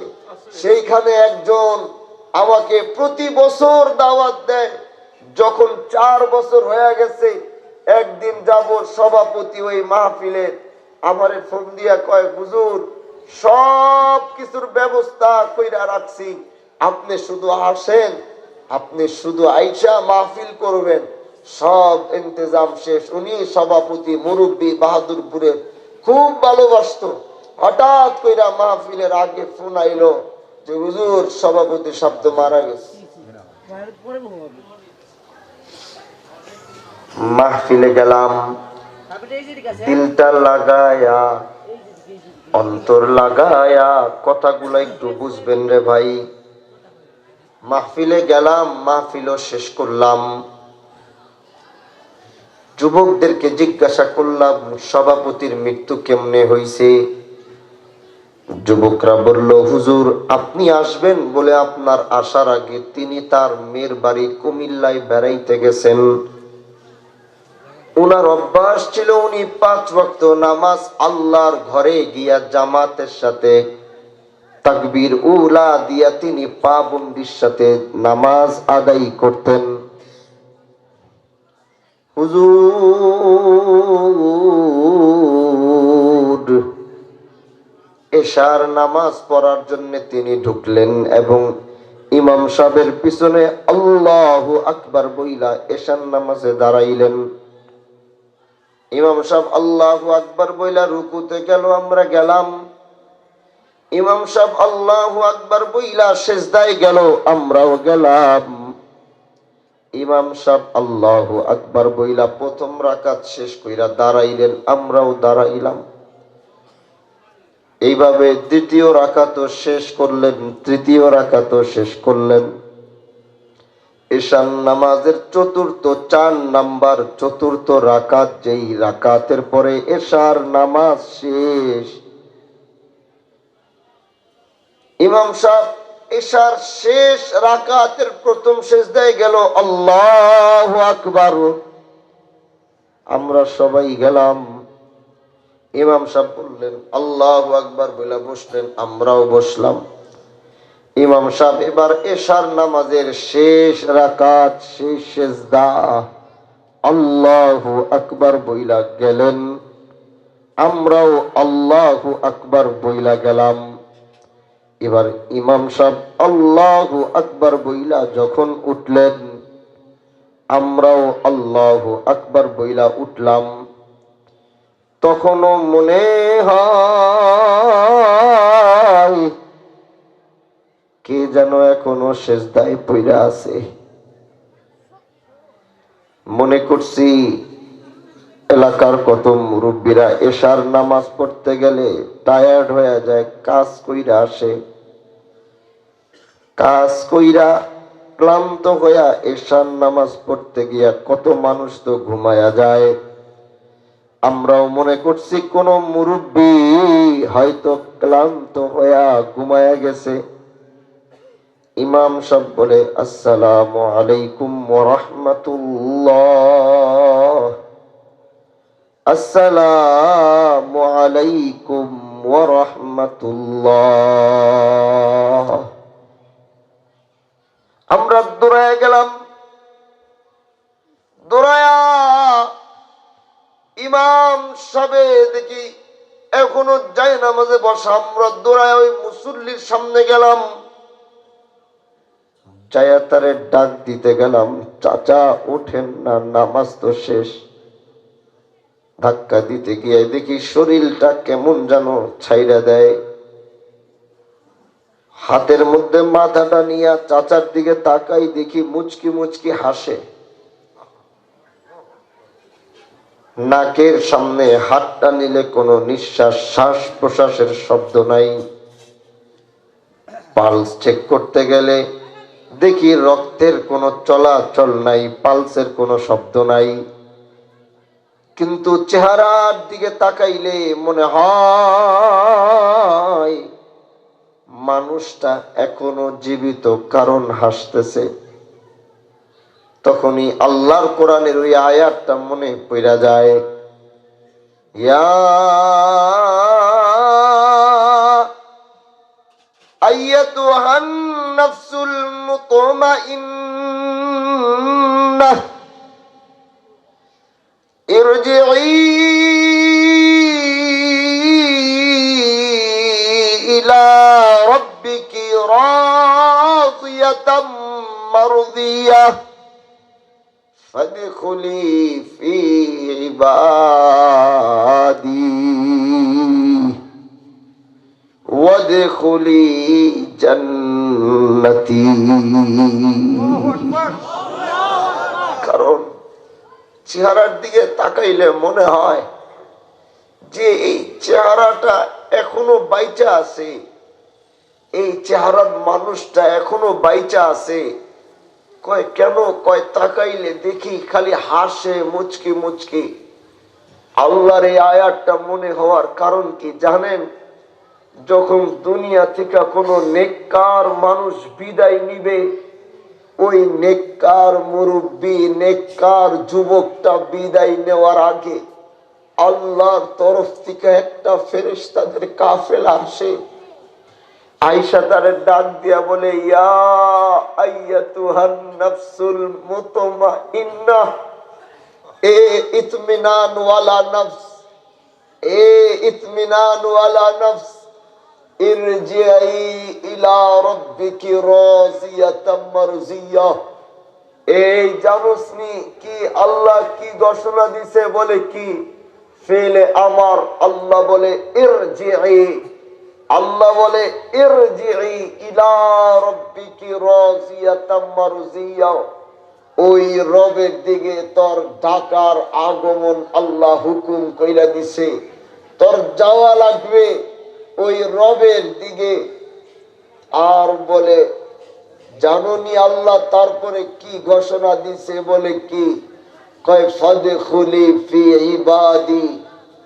সেইখানে একজন আমাকে প্রতি বছর দাওয়াত দেয়। যখন 4 বছর হয়ে গেছে, একদিন যাব সভাপতি ওই মাহফিলের আমারে ফোন দিয়া কয়, হুজুর সব কিছুর ব্যবস্থা কইরা রাখছি, আপনি শুধু আসেন, আপনি শুধু আইসা মাহফিল করবেন, সব ইন্তজাম শেষ। উনি সভাপতি মুরব্বী বাহাদুরপুরের, খুব ভালোবাসতো। হঠাৎ কইরা মাহফিলের আগে ফোন আইলো যে হুজুর সভাপতি সাহেব তো মারা গেছে। মাহফিলে গেলাম, দিলটা লাগায়া অন্তর লাগায়া কথাগুলো একটু বুঝবেন রে ভাই। মাহফিলে গেলাম, মাহফিলও শেষ করলাম। যুবকদেরকে জিজ্ঞাসা করলাম সভাপতির মৃত্যু কেমনে হইছে। যুবকরা বলল, হুজুর আপনি আসবেন বলে আপনার আসার আগে তিনি তার মেয়ের বাড়ি কুমিল্লায় বেড়াইতে গেছেন। উনার অভ্যাস ছিল উনি 5 ওয়াক্ত নামাজ আল্লাহর ঘরে গিয়া জামাতের সাথে তাকবীর উলা দিয়া তিনি পাবন্দির সাথে নামাজ আদায় করতেন। হুজুর এশার নামাজ পড়ার জন্য তিনি ঢুকলেন এবং ইমাম সাহেবের পিছনে আল্লাহু আকবার বইলা এশার নামাজে দাঁড়াইলেন। ইমাম সাহেব আল্লাহু আকবার বইলা রুকুতে গেল, আমরা গেলাম। ইমাম সাহেব আল্লাহু আকবার বইলা সিজদায় গেল, আমরাও গেলাম। ইমাম সাহেব আল্লাহু আকবার বইলা প্রথম রাকাত শেষ কইরা দাঁড়াইলেন, আমরাও দাঁড়াইলাম। এইভাবে দ্বিতীয় রাকাতও শেষ করলেন, তৃতীয় রাকাতও শেষ করলেন। ঈশান নামাজের চতুর্থ 4 নাম্বার চতুর্থ রাকাত, যেই রাকাতের পরে এশার নামাজ শেষ। ইমাম সাহেব এশার শেষ রাকাতের প্রথম সিজদায় গেল, আল্লাহু আকবার। আমরা সবাই গেলাম। ইমাম সাহেব বললেন আল্লাহু আকবার বলে বসলেন, আমরাও বসলাম। ইমাম সাহেব এবার এশার নামাজের শেষ রাকাত শেষ সিজদা আল্লাহু আকবার বইলা গেলেন, আমরাও আল্লাহু আকবার বইলা গেলাম। এবার ইমাম সাহেব আল্লাহু আকবার বইলা যখন উঠলেন, আমরাও আল্লাহু আকবার বইলা উঠলাম। তখনও মনে হয় কে যেন এখনো সিজদায় পইরা আছে। মনে করছি এলাকার কত মুরব্বীরা এশার নামাজ পড়তে গেলে টায়ার্ড হয়ে যায়, কাজ কইরা আসে, কাজ কইরা ক্লান্ত হইয়া এশার নামাজ পড়তে গিয়া কত মানুষ তো ঘুমায়া যায়। আমরাও মনে করছি কোন মুরব্বী হয়তো ক্লান্ত হইয়া ঘুমায়া গেছে। ইমাম সাহেব বলে, আসসালামু আলাইকুম ওয়া রাহমাতুল্লাহ, আসসালামু আলাইকুম ওয়া রাহমাতুল্লাহ। আমরা দৌড়ায় গেলাম, সবে দেখি এখনো যায় নামাজে বসা। আমরা দৌড়ায় ওই মুসল্লির সামনে গেলাম, চায়া তারে ডাক দিতে গেলাম, চাচা ওঠেন না, নামাজ তো শেষ। ধাক্কা দিতে গিয়ে দেখি শরীরটা কেমন যেন ছাইড়া দেয়। হাতের মধ্যে মাথাটা নিয়ে চাচার দিকে তাকাই, দেখি মুচকি মুচকি হাসে। নাকের সামনে হাতটা নিলে কোনো নিঃশ্বাস শ্বাস প্রশ্বাসের শব্দ নাই। পালস চেক করতে গেলে দেখি রক্তের কোনো চলাচল নাই, পালসের কোনো শব্দ নাই। কিন্তু চেহারার দিকে তাকাইলে মনে হয় মানুষটা এখনো জীবিত, কারণ হাসতেছে। তখনই আল্লাহর কোরআনের ওই আয়াতটা মনে পড়া যায়, ইয়া আইয়াতুহান নাফসুল মুতমাইন্নাহ ইরজিই ইলা রাব্বিকি রাদিয়াতাম মারদিয়াহ ফাদখুলি ফি ইবাদি ওয়াদখুলি জান্নাতি। কারণ চেহারার দিকে তাকাইলে মনে হয় যে এই চেহারাটা এখনো বাইচা আছে, এই চেহারার মানুষটা এখনো বাইচা আছে। কয় কেন? কয় তাকাইলে দেখি খালি হাসে মুচকি মুচকি। আল্লাহর এই আয়াতটা মনে হওয়ার কারণ কি জানেন? যখন দুনিয়া থেকে কোনো নেককার মানুষ বিদায় নিবে, ওই নেককার মুরব্বী নেককার যুবকটা বিদায় নেওয়ার আগে আল্লাহর তরফ থেকে একটা ফেরেশতাদের কাফেলা আসে। আয়েশা তারে ডাক দিয়া বলে, ইয়া আইয়াতুহান নাফসুল মুতমাইন্নাহ, এ ইতমিনান ওয়ালা নফস, এ ইতমিনান ওয়ালা নফস, ইরজিই ইলা রাব্বিকি রাজিয়াতাম মারজিয়াহ। এই জানোসনি কি আল্লাহ কি ঘোষণা দিছে? বলে কি? ফেলে আমার। আল্লাহ বলে ইরজিই, আল্লাহ বলে ইরজিই ইলা রাব্বিকি রাজিয়াতাম মারজিয়াহ। ওই রবের দিকে তোর ডাকার আগমন আল্লাহ হুকুম কইরা দিছে, তোর যাওয়া লাগবে ওই রবের দিকে। আর বলে জানোনি আল্লাহ তারপরে কি ঘোষণা দিছে? বলে কি? কয় ফাদখুলি ফি ইবাদি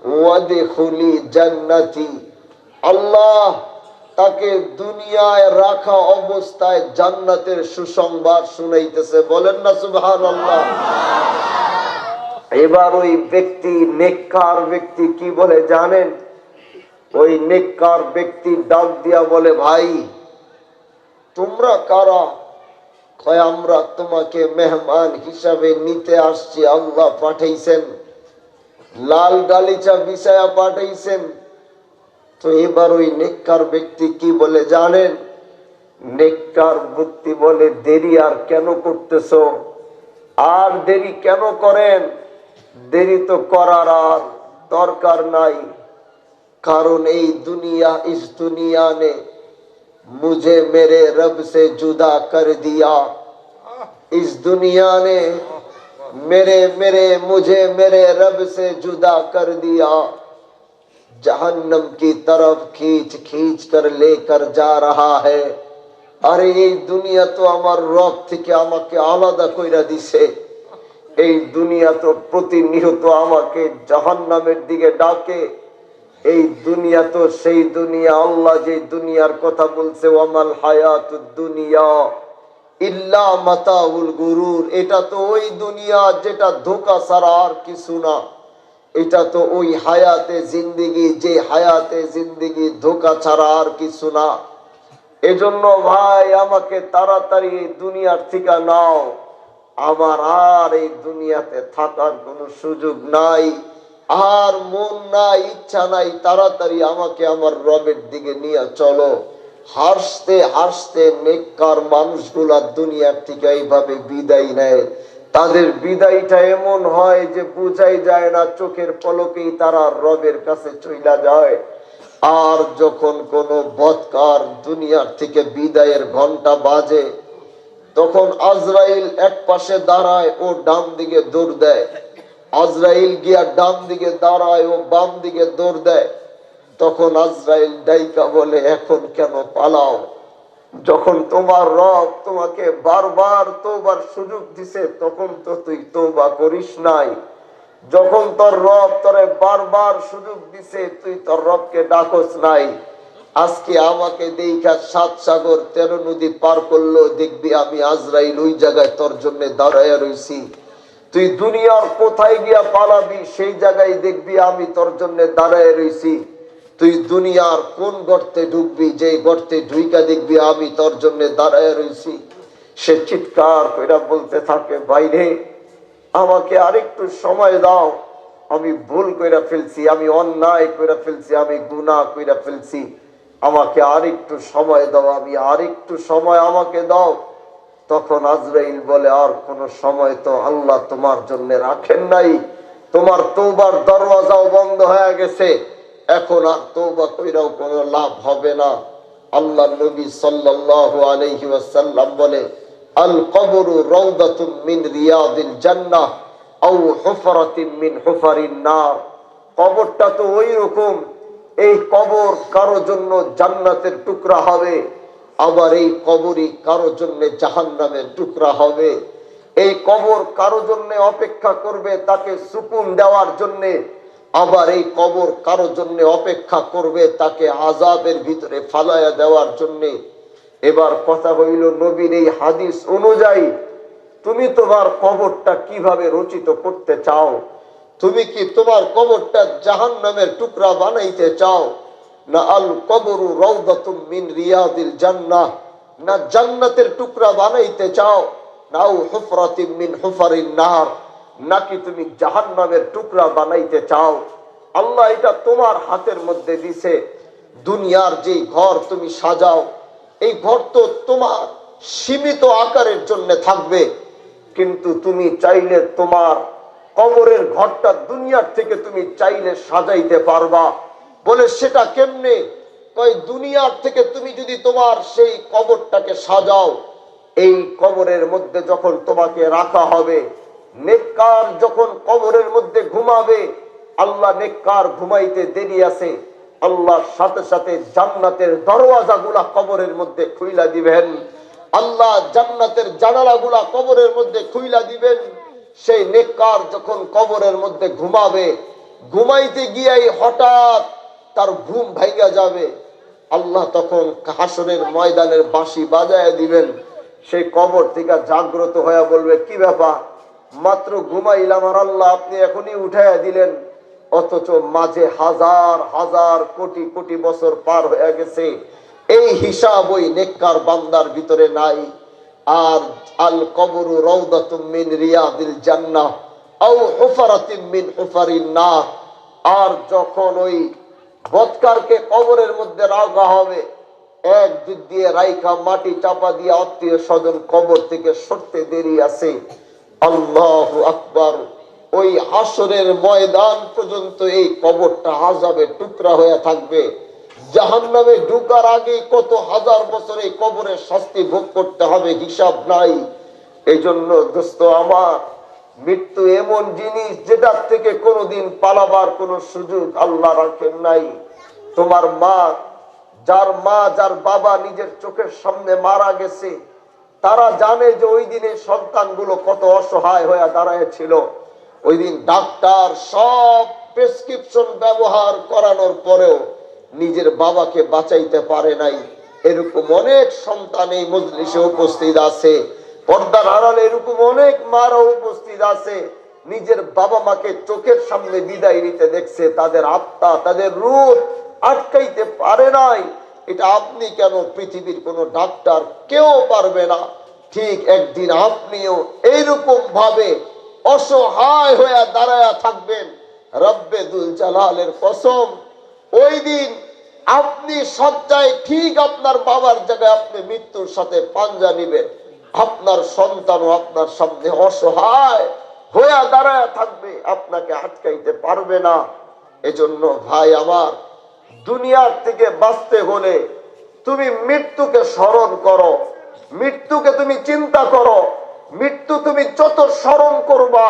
ওয়াদখুলি জান্নাতি। আল্লাহ তাকে দুনিয়ায় রাখা অবস্থায় জান্নাতের সুসংবাদ শুনাইতেছে। বলেন না সুবহানাল্লাহ। এবার ওই ব্যক্তি, নেককার ব্যক্তি কি বলে জানেন? ওই নেককার ব্যক্তি ডাক দিয়া বলে, ভাই তোমরা কারা? কয় আমরা তোমাকে মেহমান হিসাবে নিতে আসছি, আল্লাহ পাঠাইছেন, লাল গালিচা বিছায়া পাঠাইছেন। তো এবার ওই নেককার ব্যক্তি কি বলে জানেন? নেককার ব্যক্তি বলে, দেরি আর কেন করতেছো? আর দেরি কেন করেন? দেরি তো করার আর দরকার নাই। कारण এই दुनिया इस दुनिया ने मुझे मेरे रब से जुदा कर दिया। इस दुनिया ने मुझे मेरे रब से जुदा कर दिया। जहन्नम की तरफ खींच खींच कर लेकर जा रहा है। अरे এই দুনিয়া তো আমার রব থেকে আমাকে আলাদা কইরা দিছে। এই দুনিয়া তো প্রতিনিয়ত আমাকে জাহান্নামের দিকে ডাকে। এই দুনিয়া তো সেই দুনিয়া, আল্লাহ যে দুনিয়ার কথা বলছে, ওয়ামাল হায়াতুদ দুনিয়া ইল্লা মাতাউল গুরুর। এটা তো ওই দুনিয়া যেটা ধোঁকা ছাড়া আর কিছু না। এটা তো ওই হায়াতে জিন্দেগি, যে হায়াতে জিন্দেগি ধোঁকা ছাড়া আর কিছু না। এজন্য ভাই আমাকে তাড়াতাড়ি এই দুনিয়ার থেকে নাও, আমার আর এই দুনিয়াতে থাকার কোনো সুযোগ নাই। আর মন নাই, ইচ্ছা নাই, তাড়াতাড়ি আমাকে আমার রবের দিকে নিয়ে চলো। হাসতে হাসতে নেককার মানুষগুলা দুনিয়ার থেকে এইভাবে বিদায় নেয়। তাদের বিদায়টা এমন হয় যে বুঝাই যায় না, চোখের পলকেই তারা রবের কাছে চইলা যায়। আর যখন কোন বদকার দুনিয়ার থেকে বিদায়ের ঘন্টা বাজে, তখন আজরাইল এক পাশে দাঁড়ায়, ও ডান দিকে দৌড় দেয়। আজরাইল গিয়া ডান দিকে দাঁড়ায়, ও বাম দিকে দৌড় দেয়। তখন আজরাইল ডাইকা বলে, এখন কেন পালাও? যখন তোমার রব তোমাকে বারবার তওবার সুযোগ দিছে, তখন তো তুই তওবা করিস নাই। যখন তোর রব তোরে বারবার সুযোগ দিছে, তুই তোর রবকে ডাকস নাই। আজকে আমাকে দেখা 7 সাগর 13 নদী পার করলো, দেখবি আমি আজরাইল ওই জায়গায় তোর জন্য দাঁড়াইয়া রইছি। তুই দুনিয়ার কোথায় গিয়া পালাবি, সেই জায়গায় দেখবি আমি তোর জন্য দাঁড়াইয়া রইছি। তুই দুনিয়ার কোন গর্তে ঢুকবি, যে গর্তে ঢুইকা দেখবি আমি তোর জন্য দাঁড়াইয়া রইছি। সে চিৎকার কইরা বলতে থাকে, বাইরে আমাকে আরেকটু সময় দাও, আমি ভুল কইরা ফেলছি, আমি অন্যায় কইরা ফেলছি, আমি গুনাহ কইরা ফেলছি, আমাকে আরেকটু সময় দাও, আমি আরেকটু সময় আমাকে দাও। তখন আজরাইল বলে, আর কোন সময় তো আল্লাহ তোমার জন্য রাখেন নাই, তোমার তওবার দরওয়াজাও বন্ধ হয়ে গেছে, এখন আর তওবা কইরাও কোনো লাভ হবে না। আল্লাহ নবী সাল্লাল্লাহু আলাইহি ওয়াসাল্লাম বলে, আল কবরু রাউদাতুম মিন রিয়াদিল জান্নাহ আও হুফরাতিন মিন হুফারিন নার। কবরটা তো ওই রকম, এই কবর কারো জন্য জান্নাতের টুকরা হবে, আবার এই কবরই কারো জন্য জাহান্নামের টুকরা হবে। এই কবর কারো জন্য অপেক্ষা করবে তাকে সুকুন দেওয়ার জন্য, আবার এই কবর কারো জন্য অপেক্ষা করবে তাকে আযাবের ভিতরে ফালায়া দেওয়ার জন্য। এবার কথা হইল, নবীর এই হাদিস অনুযায়ী তুমি তোমার কবরটা কিভাবে রচিত করতে চাও? তুমি কি তোমার কবরটা জাহান্নামের টুকরা বানাইতে চাও, না আল কবরু রাউদাতুম মিন রিয়াদিল জান্নাহ, না জান্নাতের টুকরা বানাইতে চাও, নাও হুফরাতিম মিন হুফারিন নার, নাকি তুমি জাহান্নামের টুকরা বানাইতে চাও? আল্লাহ এটা তোমার হাতের মধ্যে দিছে। দুনিয়ার যে ঘর তুমি সাজাও, এই ঘর তো তোমার সীমিত আকারের জন্য থাকবে, কিন্তু তুমি চাইলে তোমার কবরের ঘরটা দুনিয়ার থেকে তুমি চাইলে সাজাইতে পারবা। বলে সেটা কেমনে? কই দুনিয়ার থেকে তুমি যদি তোমার সেই কবরটাকে সাজাও, এই কবরের মধ্যে যখন তোমাকে রাখা হবে, নেককার যখন কবরের মধ্যে ঘুমাবে, আল্লাহ নেককার ঘুমাইতে দেরি আছে, আল্লাহর সাথে সাথে জান্নাতের দরওয়াজাগুলা কবরের মধ্যে খুইলা দিবেন। আল্লাহ জান্নাতের জানালাগুলা কবরের মধ্যে খুইলা দিবেন। সেই নেককার যখন কবরের মধ্যে ঘুমাবে, ঘুমাইতে গিয়াই হঠাৎ তার ঘুম ভাঙা যাবে, আল্লাহ তখন হাসরের ময়দানের বাঁশি বাজায় দিবেন। সেই কবর থেকে জাগ্রত হয়ে বলবে, কি ব্যাপার, মাত্র ঘুমাইলাম আর আল্লাহ আপনি এখনই উঠাইয়া দিলেন, অথচ মাঝে হাজার হাজার কোটি কোটি বছর পার হয়ে গেছে। এই হিসাব ওই নেককার বান্দার ভিতরে নাই। আর আল কবরু রাউদাতুম মিন রিয়াদিল জান্নাহ আও হুফরাতিন মিন হুফারিন নার। আর যখন ওই বদকারকে কবরের মধ্যে রাখা হবে, এক দিক দিয়ে রাইখা মাটি চাপা দিয়ে আত্মীয় স্বজন কবর থেকে সরতে দেরি আছে। আল্লাহু আকবার। ওই হাসরের ময়দান পর্যন্ত এই কবরটা আযাবের টুকরা হয়ে থাকবে। জাহান্নামে ঢোকার আগে কত হাজার বছর এই কবরের শাস্তি ভোগ করতে হবে, হিসাব নাই। এই জন্য দোস্ত আমার, মৃত্যু এমন জিনিস যেটার থেকে কোনোদিন পালাবার কোনো সুযোগ আল্লাহ রাখেন নাই। তোমার মা যার বাবা নিজের চোখের সামনে মারা গেছে, তারা জানে যে ওই দিনে সন্তানগুলো কত অসহায় হয়ে দাঁড়ায়ছিল। ওই দিন ডাক্তার সব প্রেসক্রিপশন ব্যবহার করানোর পরেও নিজের বাবাকে বাঁচাইতে পারে নাই। এরকম অনেক সন্তান এই মজলিসে উপস্থিত আছে, পর্দার আড়ালে এরকম অনেক মারা উপস্থিত আছে, নিজের বাবা মাকে চোখের সামনে বিদায় নিতে দেখছে, তাদের আত্মা তাদের রূহ আটকাইতে পারে নাই। এটা আপনি কেন, পৃথিবীর কোন ডাক্তার কেউ পারবে না। ঠিক একদিন আপনিও এইরকম ভাবে অসহায় হয়ে দাঁড়ায়া থাকবেন, রব্বে দুল জালালের কসম, ওই দিন আপনি শয্যায় ঠিক আপনার বাবার জায়গায় আপনি মৃত্যুর সাথে পাঞ্জা নিবেন, আপনার সন্তানও আপনার সামনে অসহায় হয়ে দাঁড়ায় থাকবে, আপনাকে আটকাইতে পারবে না। এজন্য ভাই আমার, দুনিয়ার থেকে বাঁচতে হলে তুমি মৃত্যুকে স্মরণ করো, মৃত্যুকে তুমি চিন্তা করো। মৃত্যু তুমি যত স্মরণ করবা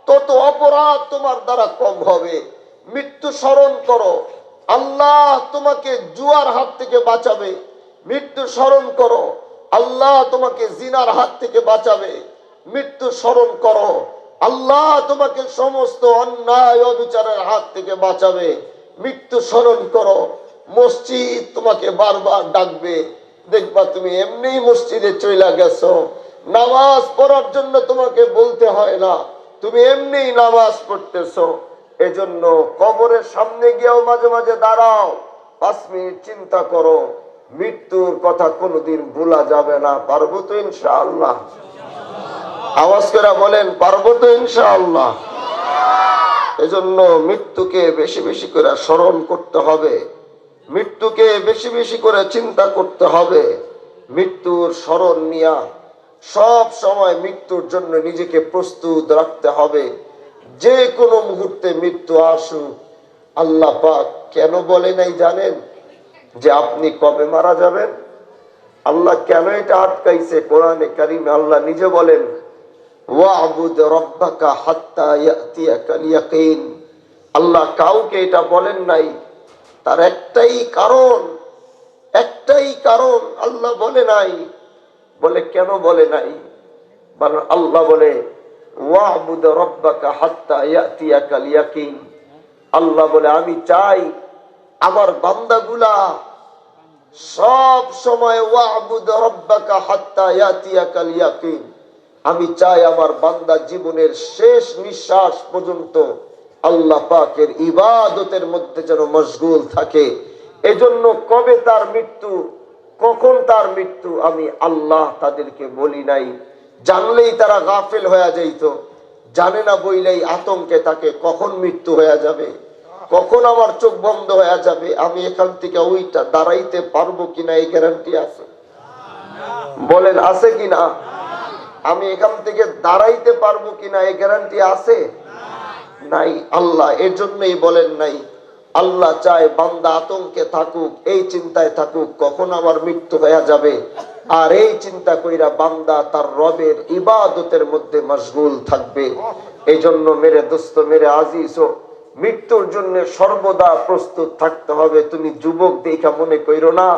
তত অপরাধ তোমার দ্বারা কম হবে। মৃত্যু স্মরণ করো, আল্লাহ তোমাকে জুয়ার হাত থেকে বাঁচাবে। মৃত্যু স্মরণ করো, আল্লাহ তোমাকে জিনার হাত থেকে বাঁচাবে। মৃত্যু স্মরণ করো, আল্লাহ তোমাকে সমস্ত অন্যায় অবিচারের হাত থেকে বাঁচাবে। মৃত্যু স্মরণ করো, মসজিদ তোমাকে বারবার ডাকবে। দেখবা তুমি এমনি মসজিদে চলে গেছো, নামাজ পড়ার জন্য তোমাকে বলতে হয় না, তুমি এমনি নামাজ পড়তেছো। এজন্য কবরের সামনে গিয়েও মাঝে মাঝে দাঁড়াও, 5 মিনিট চিন্তা করো, মৃত্যুর কথা কোনোদিন ভোলা যাবে না। পারবো তো ইনশাআল্লাহ? আওয়াজ করে বলেন, পারবো তো ইনশাআল্লাহ? এজন্য মৃত্যুকে বেশি বেশি করে স্মরণ করতে হবে, মৃত্যুকে বেশি বেশি করে চিন্তা করতে হবে। মৃত্যুর স্মরণ নিয়া সব সময় মৃত্যুর জন্য নিজেকে প্রস্তুত রাখতে হবে। যে কোনো মুহূর্তে মৃত্যু আসুক। আল্লাহ পাক কেন বলে নাই জানেন যে আপনি কবে মারা যাবেন? আল্লাহ কেন এটা আটকাইছে? কোরআনে কারিমে আল্লাহ নিজে বলেন, ওয়া'বুদ রাব্বাকা হাত্তা ইয়াতিয়াকাল ইয়াকিন। আল্লাহ কাউকে এটা বলেন নাই, তার একটাই কারণ, একটাই কারণ আল্লাহ বলে নাই। বলে কেন বলে নাই? আল্লাহ বলে ওয়া'বুদ রাব্বাকা হাত্তা ইয়াতিয়াকাল ইয়াকিন। আল্লাহ বলে আমি চাই আমার বান্দাগুলা সব সময় ওয়া'বুদ রাব্বাকা হাত্তা ইয়াতিয়াকাল ইয়াকিন, আমি চাই আমার বান্দা জীবনের শেষ নিঃশ্বাস পর্যন্ত আল্লাহ পাকের ইবাদতের মধ্যে যেন মশগুল থাকে। এজন্য কবে তার মৃত্যু, কখন তার মৃত্যু আমি আল্লাহ তাদেরকে বলি নাই। জানলেই তারা গাফেল হয়ে যাইত, জানে না বইলেই আতঙ্কে থাকে কখন মৃত্যু হয়ে যাবে, কখন আমার চোখ বন্ধ হয়ে যাবে, আমি এখান থেকে ওইটা দাঁড়াইতে পারবো কিনা এই গ্যারান্টি আছে? বলেন আছে কিনা? আমি এখান থেকে দাঁড়াইতে পারবো কিনা এই গ্যারান্টি আছে? নাই। আল্লাহ এর জন্যই বলেন নাই। আল্লাহ চায় বান্দা আতঙ্কে থাকুক, এই চিন্তায় থাকুক কখন আমার মৃত্যু হয়ে যাবে, আর এই চিন্তা কইরা বান্দা তার রবের ইবাদতের মধ্যে মশগুল থাকবে। এই জন্য মেরে দোস্ত, মেরে আজিজ, মৃত্যুর জন্য সর্বদা প্রস্তুত থাকতে হবে। তুমি যুবক দেখা মনে কইরো না,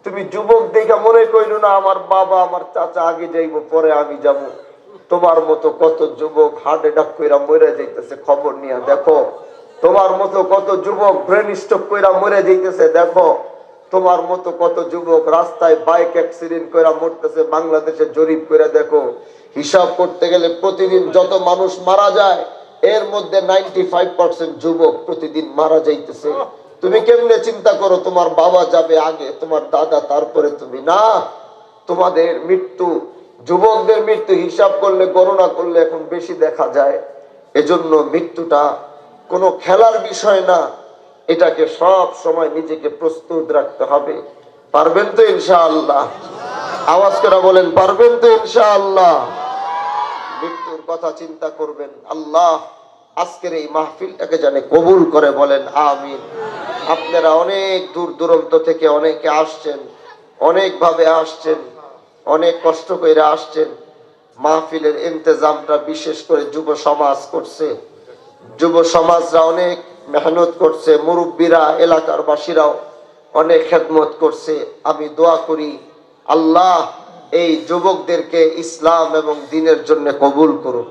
তুমি যুবক দেখা মনে কইরো না আমার বাবা আমার চাচা আগে যাইবো পরে আমি যাব। তোমার মতো কত যুবক হার্ট অ্যাটাক কইরা মরে যাইতেছে, খবর নিয়ে দেখো। তোমার মতো কত যুবক ব্রেন স্ট্রোক কইরা মরে যাইতেছে, দেখো। তোমার মতো কত যুবক রাস্তায় বাইক অ্যাক্সিডেন্ট কইরা মরতেছে, বাংলাদেশে জরিপ কইরা দেখো। হিসাব করতে গেলে প্রতিদিন যত মানুষ মারা যায় এর মধ্যে 95% যুবক প্রতিদিন মারা যাইতেছে। তুমি কেমনে চিন্তা করো তোমার বাবা যাবে আগে, তোমার দাদা, তারপরে তুমি? না, তোমাদের মৃত্যু, যুবকদের মৃত্যু হিসাব করলে, গণনা করলে এখন বেশি দেখা যায়। এজন্য মৃত্যুটা কোনো খেলার বিষয় না, এটাকে সব সময় নিজেকে প্রস্তুত রাখতে হবে। পারবেন তো ইনশাআল্লাহ? আওয়াজ করে বলেন, পারবেন তো ইনশাআল্লাহ? মৃত্যুর কথা চিন্তা করবেন। আল্লাহ আজকের এই মাহফিলটাকে জানে কবুল করে, বলেন আমিন। আপনারা অনেক দূর দূরান্ত থেকে অনেকে আসছেন, অনেক ভাবে আসছেন, অনেক কষ্ট করে আসছেন। মাহফিলের ইন্তজামটা বিশেষ করে যুব সমাজ করছে, যুব সমাজরা অনেক মেহনত করছে, মুরব্বীরা, এলাকার বাসীরাও অনেক খেদমত করছে। আমি দোয়া করি আল্লাহ এই যুবকদেরকে ইসলাম এবং দ্বীনের জন্য কবুল করুন।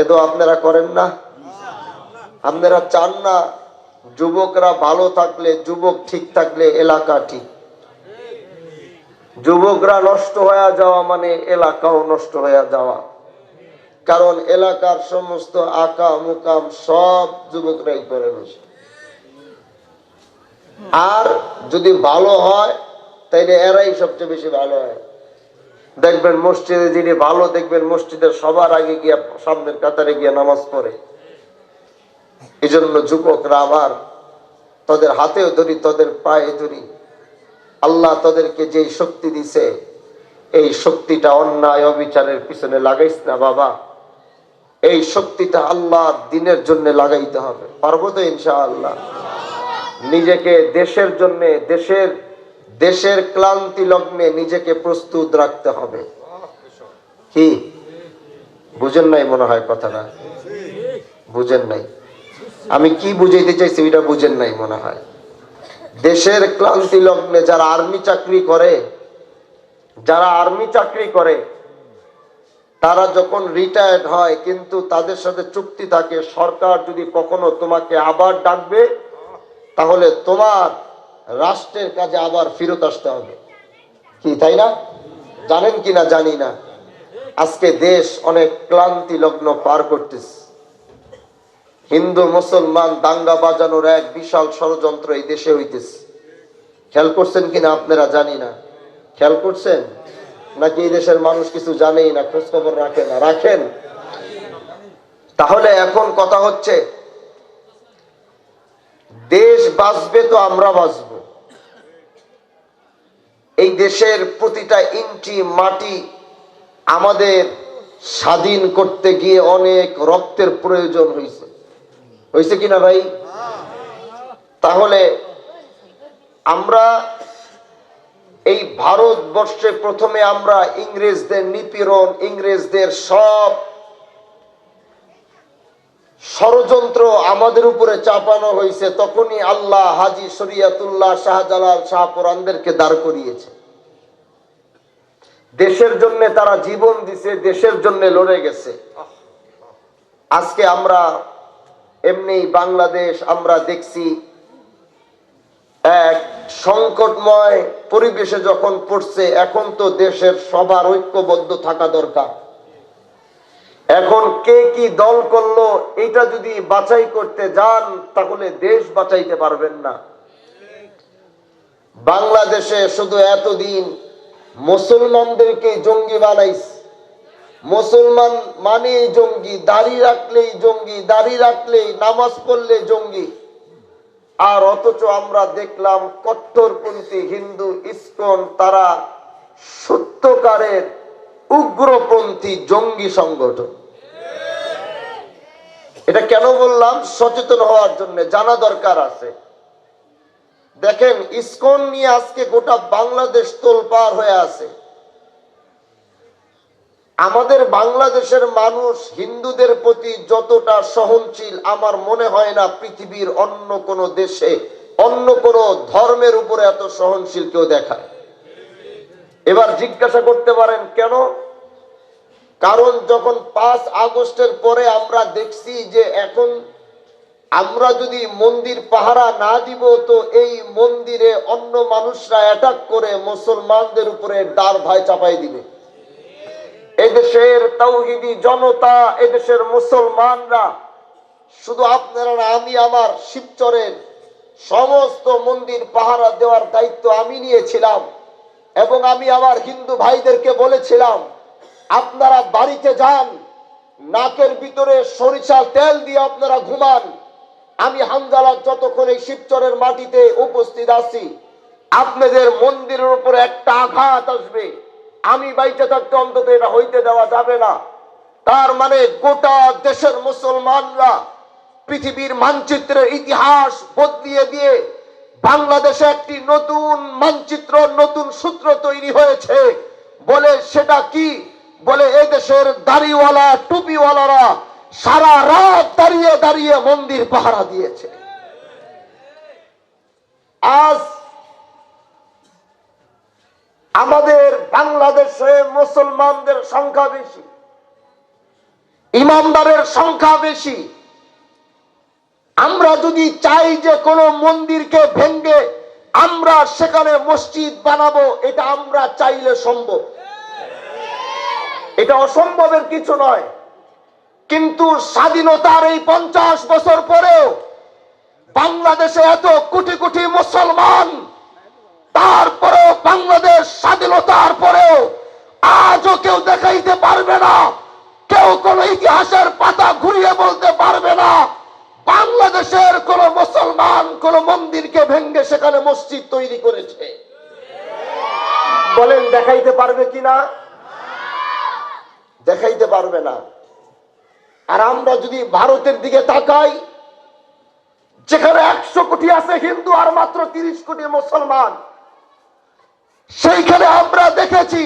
এ দোয়া আপনারা করেন না? আপনারা চান না যুবকরা ভালো থাকলে, যুবক ঠিক থাকলে এলাকা ঠিক? যুবকরা নষ্ট হয়ে যাওয়া মানে এলাকাও নষ্ট হয়ে যাওয়া। কারণ এলাকার সমস্ত আকা মুকাম সব যুবকরাই করে বসে। আর যদি ভালো হয় তাইলে এরাই সবচেয়ে বেশি ভালো হয়। দেখবেন মসজিদে যিনি ভালো, দেখবেন মসজিদের সবার আগে গিয়া সামনের কাতারে গিয়া নামাজ পড়ে। এজন্য যুবকরা আমার, তাদের হাতেও ধরি, তাদের পায়ে ধরি। আল্লাহ তাদেরকে যেই শক্তি দিছে, এই শক্তিটা অন্যায় অবিচারের পিছনে লাগাইস না বাবা। এই শক্তিটা আল্লাহর দ্বীনের জন্য লাগাইতে হবে। পারবো তো ইনশাআল্লাহ? নিজেকে দেশের জন্য, দেশের ক্লান্তি লগ্নে নিজেকে প্রস্তুত রাখতে হবে। কি বুঝেন নাই মনে হয় কথাটা? বুঝেন নাই? আমি কি বুঝাইতে চাইছি ওইটা বুঝেন নাই মনে হয়। দেশের ক্লান্তি লগ্নে যারা আর্মি চাকরি করে তারা যখন রিটায়ার্ড হয়, কিন্তু তাদের সাথে চুক্তি থাকে, সরকার যদি কখনো তোমাকে আবার ডাকবে তাহলে তোমার রাষ্ট্রের কাজে আবার ফেরত আসতে হবে। কি তাই না? জানেন কিনা জানি না, আজকে দেশ অনেক ক্লান্তি লগ্ন পার করতেছে। হিন্দু মুসলমান দাঙ্গা বাজানোর এক বিশাল ষড়যন্ত্র এই দেশে হইতেছে। খেয়াল করছেন কিনা আপনারা জানি না। খেয়াল করছেন নাকি এই দেশের মানুষ কিছু জানেই না, খোঁজ খবর রাখে না? রাখেন। তাহলে এখন কথা হচ্ছে, দেশ বাঁচবে তো আমরা বাঁচব। এই দেশের প্রতিটা ইঞ্চি মাটি আমাদের স্বাধীন করতে গিয়ে অনেক রক্তের প্রয়োজন হয়েছে কিনা ভাই? তাহলে আমরা এই ভারতবর্ষে প্রথমে আমরা ইংরেজদের নিপীড়ন, ইংরেজদের সব ষড়যন্ত্র আমাদের উপরে চাপানো হয়েছে, তখনই আল্লাহ হাজী শরিয়তুল্লাহ শাহজালাল শাহপুরানদেরকে দাঁড় করিয়েছে। দেশের জন্য তারা জীবন দিছে, দেশের জন্য লড়ে গেছে। আজকে আমরা এমনি বাংলাদেশ আমরা দেখছি এক সংকটময় পরিবেশে যখন পড়ছে, এখন তো দেশের সবার ঐক্যবদ্ধ থাকা দরকার। এখন কে কি দল করলো এটা যদি বাছাই করতে যান তাহলে দেশ বাঁচাইতে পারবেন না। বাংলাদেশে শুধু এতদিন মুসলমানদেরকে জঙ্গি বানাইছে। মুসলমান মানে জঙ্গি, দাড়ি রাখলেই জঙ্গি, দাড়ি রাখলেই নামাজ পড়লে জঙ্গি। আর অথচ আমরা দেখলাম কট্টরপন্থী হিন্দু ইসকন তারা সত্যকারের উগ্রপন্থী জঙ্গি সংগঠন। এটা কেন বললাম? সচেতন হওয়ার জন্য, জানা দরকার আছে। দেখেন ইসকন নিয়ে আজকে গোটা বাংলাদেশ তোলপাড় হয়ে আছে। আমাদের বাংলাদেশের মানুষ হিন্দুদের প্রতি যতটা সহনশীল আমার মনে হয় না পৃথিবীর অন্য কোনো দেশে অন্য কোনো ধর্মের উপরে এত সহনশীল কেউ দেখায়। এবার জিজ্ঞাসা করতে পারেন কেন? কারণ যখন 5 আগস্টের পরে আমরা দেখছি যে এখন আমরা যদি মন্দির পাহারা না দিব তো এই মন্দিরে অন্য মানুষরা অ্যাটাক করে মুসলমানদের উপরে দাঁড় ভাই চাপাই দিবে। এদেশের তাওহীদি জনতা, এদেশের মুসলমানরা, শুধু আপনারা না, আমি আমার শিবচরের সমস্ত মন্দির পাহারা দেওয়ার দায়িত্ব আমি নিয়েছিলাম এবং আমি আমার হিন্দু ভাইদেরকে বলেছিলাম আপনারা বাড়িতে যান, নাকের ভিতরে সরিষার তেল দিয়ে আপনারা ঘুমান। আমি হানজালা যতক্ষণ এই শিবচরের মাটিতে উপস্থিত আছি, আপনাদের মন্দিরের উপরে একটা আঘাত আসবে, আমি বাইচে থাকতে অন্তত এটা হইতে দেওয়া যাবে না। তার মানে গোটা দেশের মুসলমানরা পৃথিবীর মানচিত্রের ইতিহাস বদলিয়ে দিয়ে বাংলাদেশে একটি নতুন মানচিত্র, নতুন সূত্র তৈরি হয়েছে। বলে সেটা কি? বলে এদেশের দাড়িওয়ালা টুপিওয়ালারা সারা রাত দাঁড়িয়ে দাঁড়িয়ে মন্দির পাহারা দিয়েছে। আজ আমাদের বাংলাদেশে মুসলমানদের সংখ্যা বেশি, ইমামদারের সংখ্যা বেশি। আমরা যদি চাই যে কোনো মন্দিরকে ভেঙে আমরা সেখানে মসজিদ বানাবো, এটা আমরা চাইলে সম্ভব, এটা অসম্ভবের কিছু নয়। কিন্তু স্বাধীনতার এই 50 বছর পরেও বাংলাদেশে এত কোটি কোটি মুসলমান, তারপরেও বাংলাদেশ স্বাধীনতার পরেও আজও কেউ দেখাইতে পারবে না, কেউ কোন ইতিহাসের পাতা ঘুরিয়ে বলতে পারবে না বাংলাদেশের কোন মুসলমান কোন মন্দিরকে ভেঙে সেখানে মসজিদ তৈরি করেছে? বলেন দেখাইতে পারবে কিনা? দেখাইতে পারবে না। আর আমরা যদি ভারতের দিকে তাকাই, যেখানে 100 কোটি আছে হিন্দু আর মাত্র 30 কোটি মুসলমান, সেইখানে আমরা দেখেছি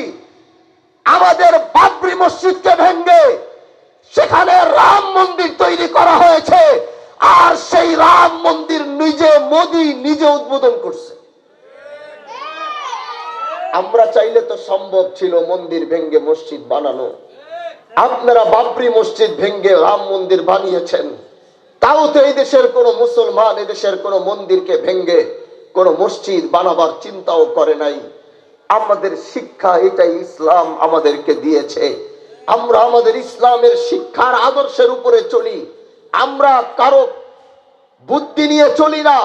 আমাদের বাবরি মসজিদকে ভেঙে সেখানে রাম মন্দির তৈরি করা হয়েছে। আর সেই রাম মন্দির মোদী নিজে উদ্বোধন করছে। আমরা চাইলে তো সম্ভব ছিল মন্দির ভেঙে মসজিদ বানানো। আপনারা বাবরি মসজিদ ভেঙে রাম মন্দির বানিয়েছেন, তাও তো এই দেশের কোন মুসলমান এদেশের কোন মন্দিরকে ভেঙে কোন মসজিদ বানাবার চিন্তাও করে নাই। আমাদের শিক্ষা এটাই ইসলাম আমাদেরকে দিয়েছে। আমরা আমাদের ইসলামের শিক্ষার আদর্শের উপরে চলি। আমরা কারো বুদ্ধি নিয়ে চলি না।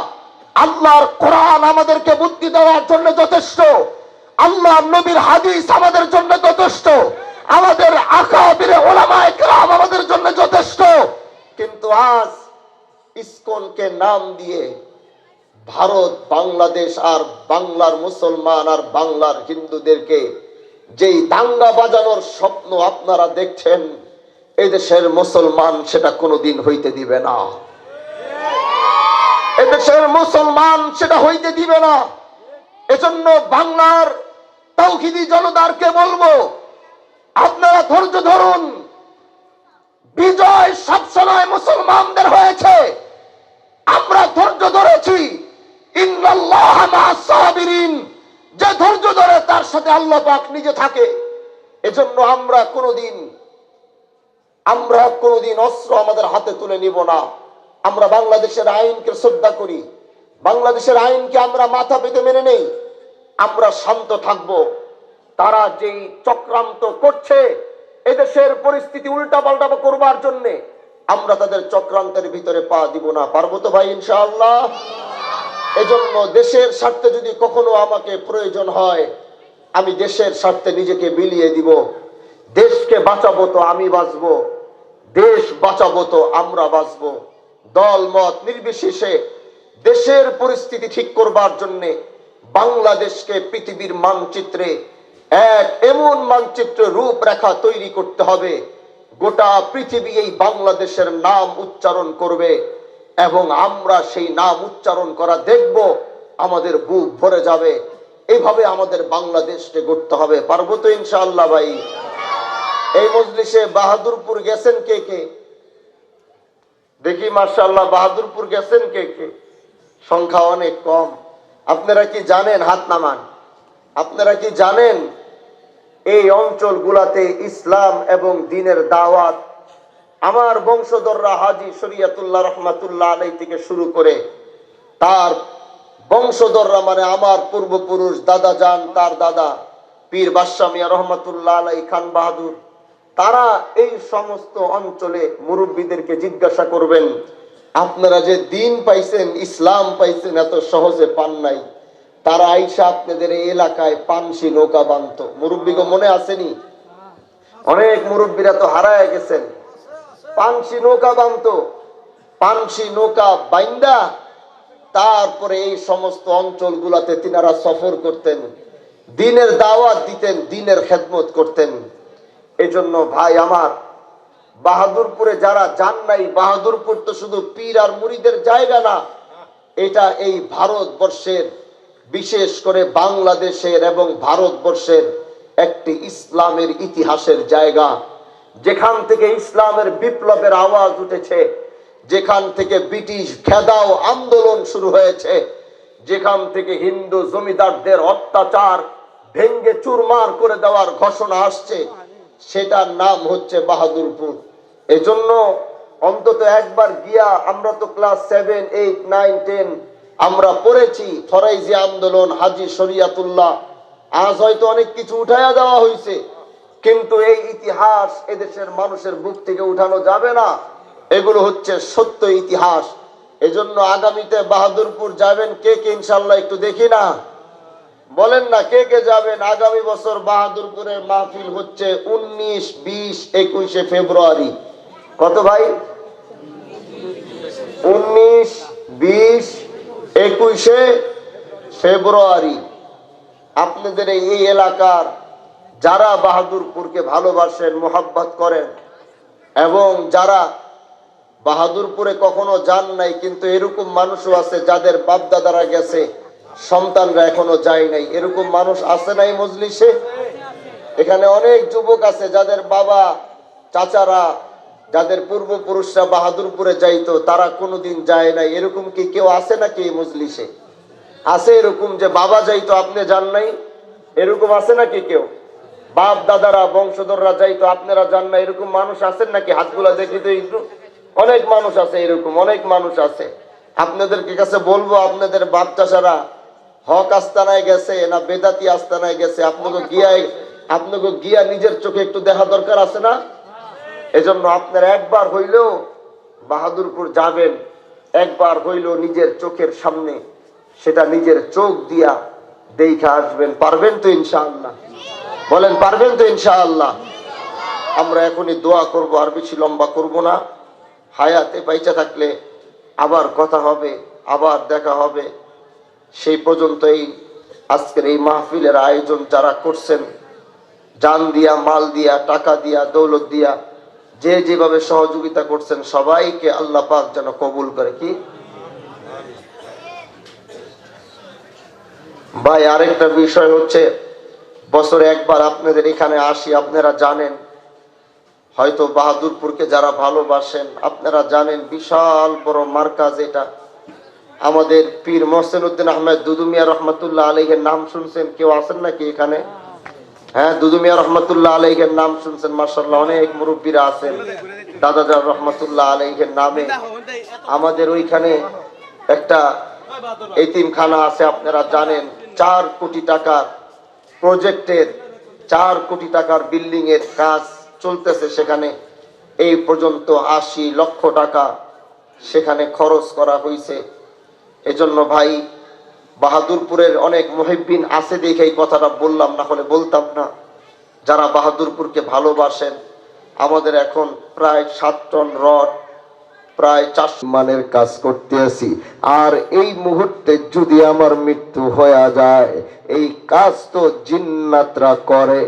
আল্লাহর কোরআন আমাদেরকে বুদ্ধি দেওয়ার জন্য যথেষ্ট, আল্লাহ নবীর হাদিস আমাদের জন্য যথেষ্ট, আমাদের আকাবিরে উলামায়ে কেরাম আমাদের জন্য যথেষ্ট। কিন্তু আজ ইসকনকে নাম দিয়ে ভারত বাংলাদেশ আর বাংলার মুসলমান আর বাংলার হিন্দুদেরকে যেই দাঙ্গা বাজানোর স্বপ্ন আপনারা দেখছেন, এদেশের মুসলমান সেটা কোনোদিন হইতে দিবে না। এদেশের মুসলমান সেটা হইতে দিবে না। এজন্য বাংলার তাওহীদি জনতাকে বলবো, আপনারা ধৈর্য ধরুন। বিজয় সবসময় মুসলমানদের হয়েছে। আমরা ধৈর্য ধরেছি। ইন্নাল্লাহা মা'আস সাবিরিন, যে ধৈর্য ধরে তার সাথে আল্লাহ পাক নিজে থাকে। এজন্য আমরা কোনোদিন অস্ত্র আমাদের হাতে তুলে নিব না। আমরা বাংলাদেশের আইনকে শ্রদ্ধা করি, বাংলাদেশের আইনকে আমরা মাথা পেতে মেনে নেই। আমরা শান্ত থাকব। তারা যেই চক্রান্ত করছে এদেশের পরিস্থিতি উল্টাপাল্টা করবার জন্য, আমরা তাদের চক্রান্তের ভিতরে পা দিব না। পারবো তো ভাই ইনশাআল্লাহ? এজন্য দেশের স্বার্থে যদি কখনো আমাকে প্রয়োজন হয়, আমি দেশের স্বার্থে নিজেকে বিলিয়ে দিব। দেশকে বাঁচাবো তো আমি বাঁচবো, দেশ বাঁচাবো তো আমরা বাঁচবো। দল মত নির্বিশেষে দেশের পরিস্থিতি ঠিক করবার জন্য বাংলাদেশকে পৃথিবীর মানচিত্রে এক এমন মানচিত্র রূপরেখা তৈরি করতে হবে, গোটা পৃথিবী এই বাংলাদেশের নাম উচ্চারণ করবে এবং আমরা সেই নাম উচ্চারণ করা দেখব, আমাদের বুক ভরে যাবে। এইভাবে আমাদের বাংলাদেশকে গড়তে হবে। পারবো তো ইনশাআল্লাহ ভাই? এই মজলিসে বাহাদুরপুর গেছেন কে কে? দেখি মাশাআল্লাহ, বাহাদুরপুর গেছেন কে কে? সংখ্যা অনেক কম। আপনারা কি জানেন? হাত নামান। আপনারা কি জানেন এই অঞ্চলগুলাতে ইসলাম এবং দ্বীনের দাওয়াত আমার বংশধররা হাজী শরীয়তুল্লাহ রহমাতুল্লাহ আলাইহি থেকে শুরু করে তার বংশধররা, মানে আমার পূর্বপুরুষ দাদা জান, তার দাদা পীর বাদশাহ মিয়া রহমাতুল্লাহ আলাইহি খান বাহাদুর, তারা এই সমস্ত অঞ্চলে মুরব্বীদেরকে জিজ্ঞাসা করবেন, আপনারা যে দ্বীন পাইছেন, ইসলাম পাইছেন, এত সহজে পান নাই। তারা আইসা আপনাদের এই এলাকায় পানসি নৌকা বানতো। মুরব্বীগো মনে আসেনি? অনেক মুরব্বীরা তো হারায় গেছেন। পানসি নৌকা বানতো। পানসি নৌকা বাইন্দা তারপরে এই সমস্ত অঞ্চলগুলাতে তিনারা সফর করতেন, দ্বীনের দাওয়াত দিতেন, দ্বীনের খেদমত করতেন। এজন্য ভাই আমার, বাহাদুরপুরে যারা যান নাই, বাহাদুরপুর তো শুধু পীর আর মুরিদের জায়গা না, এটা এই ভারতবর্ষের, বিশেষ করে বাংলাদেশের এবং ভারতবর্ষের একটি ইসলামের ইতিহাসের জায়গা, যেখান থেকে ইসলামের বিপ্লবের আওয়াজ উঠেছে, যেখান থেকে ব্রিটিশ ঘেরাও আন্দোলন শুরু হয়েছে, যেখান থেকে হিন্দু জমিদারদের অত্যাচার ভেঙ্গে চুরমার করে দেওয়ার ঘোষণা আসছে, সেটার নাম হচ্ছে বাহাদুরপুর। এজন্য অন্তত একবার গিয়া, আমরা তো ক্লাস 7, 8, 9, 10 আমরা পড়েছি, ফরাইজি আন্দোলন, হাজী শরীয়তুল্লাহ। আজ হয়তো অনেক কিছু উঠাইয়া দেওয়া হয়েছে, কিন্তু এই ইতিহাস এদেশের মানুষের বুক থেকে উঠানো যাবে না। এগুলো হচ্ছে সত্য ইতিহাস। এজন্য আগামীতে বাহাদুরপুর যাবেন কে কে ইনশাআল্লাহ? একটু দেখি না, বলেন না কে কে যাবেন? আগামী বছর বাহাদুরপুরের মাহফিল হচ্ছে 19, 20, 21 ফেব্রুয়ারি। কত ভাই? 19, 20, 21 ফেব্রুয়ারি আপনাদের এই এলাকার যারা বাহাদুরপুরকে ভালোবাসেন, মোহাব্বত করেন এবং যারা বাহাদুরপুরে কখনো যান নাই, কিন্তু এরকম মানুষও আছে যাদের বাপদাদারা গেছে, সন্তানরা এখনো যায় নাই, এরকম মানুষ আছে নাই মজলিসে? এখানে অনেক যুবক আছে যাদের বাবা চাচারা, যাদের পূর্বপুরুষরা বাহাদুরপুরে যাইতো, তারা কোনোদিন যায় নাই। এরকম কি কেউ আছে নাকি এই মজলিসে? আছে এরকম যে বাবা যাইতো আপনি যান নাই? এরকম আছে নাকি কেউ? বাপ দাদারা বংশধররা যাইতো আপনারা যান না, এরকম মানুষ আছেন নাকি? হাতগুলা দেখি তো একটু। অনেক মানুষ আছে এরকম, অনেক মানুষ আছে। আপনাদেরকে কাছে বলবো, আপনাদের বাপ চাচারা হক আস্তানায় গেছে না বেদাতি আস্তানায় গেছে? আপনাকে গিয়া নিজের চোখে একটু দেখা দরকার আছে না? এজন্য আপনারা একবার হইলেও বাহাদুরপুর যাবেন, একবার হইলেও নিজের চোখের সামনে সেটা নিজের চোখ দিয়া দেখে আসবেন। পারবেন তো ইনশাআল্লাহ? বলেন পারবেন তো ইনশাআল্লাহ? আমরা এখনই দোয়া করব, আর বেশি লম্বা করব না। হায়াতে বাইচা থাকলে আবার কথা হবে, আবার দেখা হবে। সেই পর্যন্তই আজকের এই মাহফিলের আয়োজন যারা করছেন, জান দিয়া, মাল দিয়া, টাকা দিয়া, দৌলত দিয়া, যে যেভাবে সহযোগিতা করছেন, সবাইকে আল্লাহ পাক যেন কবুল করে। কি ভাই, আরেকটা বিষয় হচ্ছে, বছরে একবার আপনাদের এখানে আসি। আপনারা জানেন, হয়তো বাহাদুরপুরকে যারা ভালোবাসেন আপনারা জানেন, বিশাল বড় মার্কাজ এটা। আমাদের পীর মোহসেন উদ্দিন আহমেদ দুদু মিয়া রহমতুল্লাহ আলাইহির নাম শুনছেন? কেউ আছেন নাকি এখানে? হ্যাঁ, দুদু মিয়া রহমতুল্লাহ আলাইহির নাম শুনছেন? মাশাআল্লাহ, অনেক মুরব্বীরা আছেন। দাদাজান রহমতুল্লাহ আলাইহির নামে আমাদের ওইখানে একটা এতিমখানা আছে। আপনারা জানেন 4 কোটি টাকার প্রজেক্টের, 4 কোটি টাকার বিল্ডিং এর কাজ চলতেছে সেখানে। এই পর্যন্ত 80 লক্ষ টাকা সেখানে খরচ করা হয়েছে। এজন্য ভাই, বাহাদুরপুরের অনেক মুহিব্বিন আছে দেখে এই কথাটা বললাম, না হলে বলতাম না। যারা বাহাদুরপুরকে ভালোবাসেন, আমাদের এখন প্রায় 7 টন রড, প্রায় 4 মানের কাজ করতে আছি। আর এই মুহূর্তে যদি আমার মৃত্যু হয়ে যায়, এই কাজ তো জিন্নাতরা করে।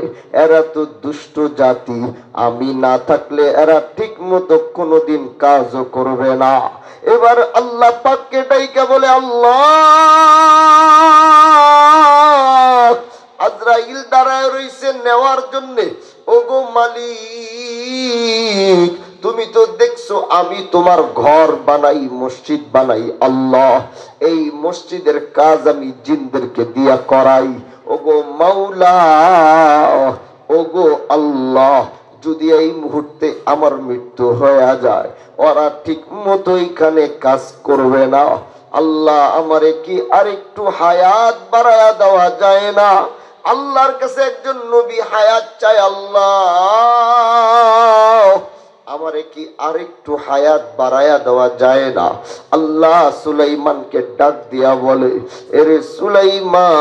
এরা তো দুষ্ট জাতি, আমি না থাকলে এরা ঠিক মতো কোনোদিন কাজও করবে না। এবার আল্লাহ পাককে ডাইকা বলে, আল্লাহ, আজরাইল দাঁড়ায় রইছে নেওয়ার জন্য। ওগো মালিক, তুমি তো দেখছো আমি তোমার ঘর বানাই, মসজিদ বানাই। আল্লাহ, এই মসজিদের কাজ আমি জিনদেরকে দিয়া করাই। ওগো মাওলা, ওগো আল্লাহ, যদি এই মুহূর্তে আমার মৃত্যু হয়ে যায়, ওরা ঠিক মতো এখানে কাজ করবে না। আল্লাহ, আমারে কি আরেকটু হায়াত বাড়ায়া দেওয়া যায় না? আল্লাহর কাছে একজন নবী হায়াত চায়, আল্লাহ আমারে কি আরেকটু হায়াত বাড়ায়া দেওয়া যায় না? আল্লাহ সুলাইমানকে ডাক দিয়া বলে, এরে সুলাইমান,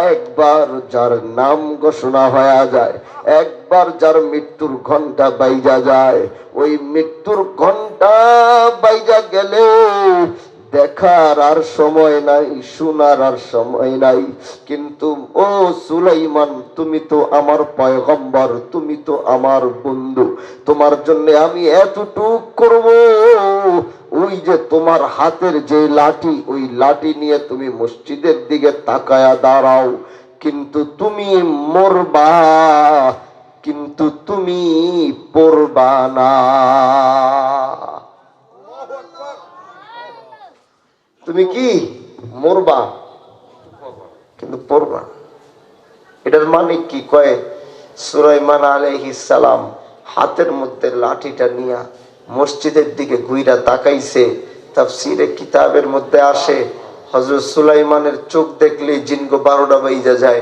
একবার যার নাম ঘোষণা হয়ে যায়, একবার যার মৃত্যুর ঘন্টা বাইজা যায়, ওই মৃত্যুর ঘন্টা বাইজা গেলে দেখার আর সময় নাই, শোনার আর সময় নাই। কিন্তু ও সুলাইমান, তুমি তো আমার পয়গম্বর, তুমি তো আমার বন্ধু, তোমার জন্য আমি এতটুক করব। ওই যে তোমার হাতের যে লাঠি, ওই লাঠি নিয়ে তুমি মসজিদের দিকে তাকায়া দাঁড়াও, কিন্তু তুমি মরবা, কিন্তু তুমি পড়বা না। তুমি কি মরবা, কিন্তু পড়বা। এটার মানে কি? কয় সুলাইমান আলাইহিস সালাম হাতের মধ্যে লাঠিটা নিয়ে মসজিদের দিকে ঘুইরা তাকাইছে। তাফসীরে কিতাবের মধ্যে আসে, হযরত সুলাইমানের চোখ দেখলেই জিনগো 12টা বাইজা যায়,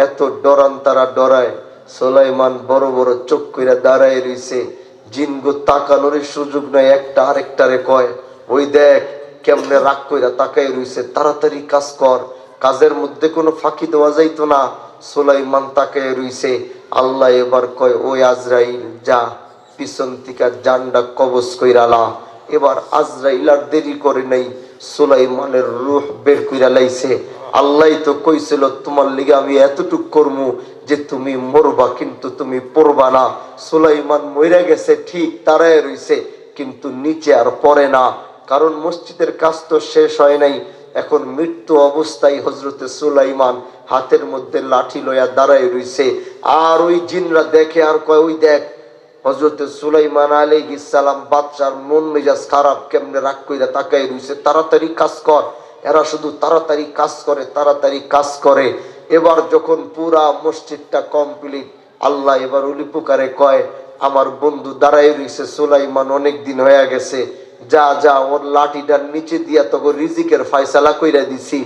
এত ডরান তারা ডরায়। সুলাইমান বড় বড় চোখ কইরা দাঁড়ায় রইছে, জিনগো তাকানোর সুযোগ নাই। একটা আরেকটারে কয়, ওই দেখ কেমনে রাগ কইরা তাকায় রইছে, তাড়াতাড়ি কাজ কর। কাজের মধ্যে কোনো ফাঁকি দেওয়া যাইতো না। সুলাইমান তাকায় রইছে। আল্লাহ এবার কয়, ওই আজরাইল যা, পিছন থেকে জানডা কবজ কইরালা। এবার আজরাইল আর দেরি করে নাই, সুলাইমানের রূহ বের কইরা লাইছে। আল্লাহ তো কইছিল তোমার লিগে আমি এতটুক করমু যে তুমি মরবা কিন্তু তুমি পড়বা না। সুলাইমান মইরা গেছে ঠিক, তারাই রইছে, কিন্তু নিচে আর পড়ে না, কারণ মসজিদের কাজ তো শেষ হয় নাই। এখন মৃত্যু অবস্থায় হযরতে সুলাইমান হাতের মধ্যে লাঠি লইয়া দাঁড়ায় রইছে। আর ওই জিনরা দেখে আর কয়, ওই দেখ হযরতে সুলাইমান আলাইহিস সালাম বাদশার মন মেজাজ খারাপ, কেমনে রাগ কইরা তাকায় রইছে, তাড়াতাড়ি কাজ কর। এরা শুধু তাড়াতাড়ি কাজ করে, তাড়াতাড়ি কাজ করে। এবার যখন পুরা মসজিদটা কমপ্লিট, আল্লাহ এবার উলি পুকারে কয়, আমার বন্ধু দাঁড়ায় রইছে সুলাইমান অনেক দিন হয়ে গেছে, যা যা ওর লাঠিটার নিচে দিয়া তোকে রিজিকের ফয়সালা কইরা দিছি।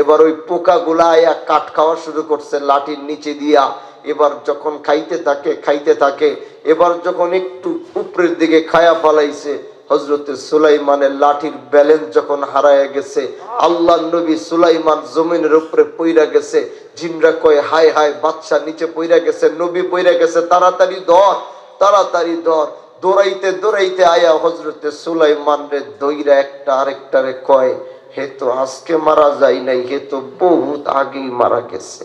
এবার ওই পোকা গুলা আয়া কাঠ খাওয়া শুরু করছে লাঠির নিচে দিয়া। এবার যখন খাইতে থাকে, এবার যখন একটু উপরের দিকে খায়া পালাইছে, হযরতে সুলাইমানের লাঠির ব্যালেন্স যখন হারায় গেছে, আল্লাহর নবী সুলাইমান জমিনের উপরে পইরা গেছে। জিনরা কয়, হায় হায়, বাদশা নিচে পইরা গেছে, নবী পইরা গেছে, তাড়াতাড়ি ধর, তাড়াতাড়ি ধর। দৌড়াইতে দৌড়াইতে আয়া হযরতে সুলাইমান রে দইরা একটা আরেকটারে কয়, হে তো আজকে মারা যায় নাই, হে তো বহুত আগেই মারা গেছে।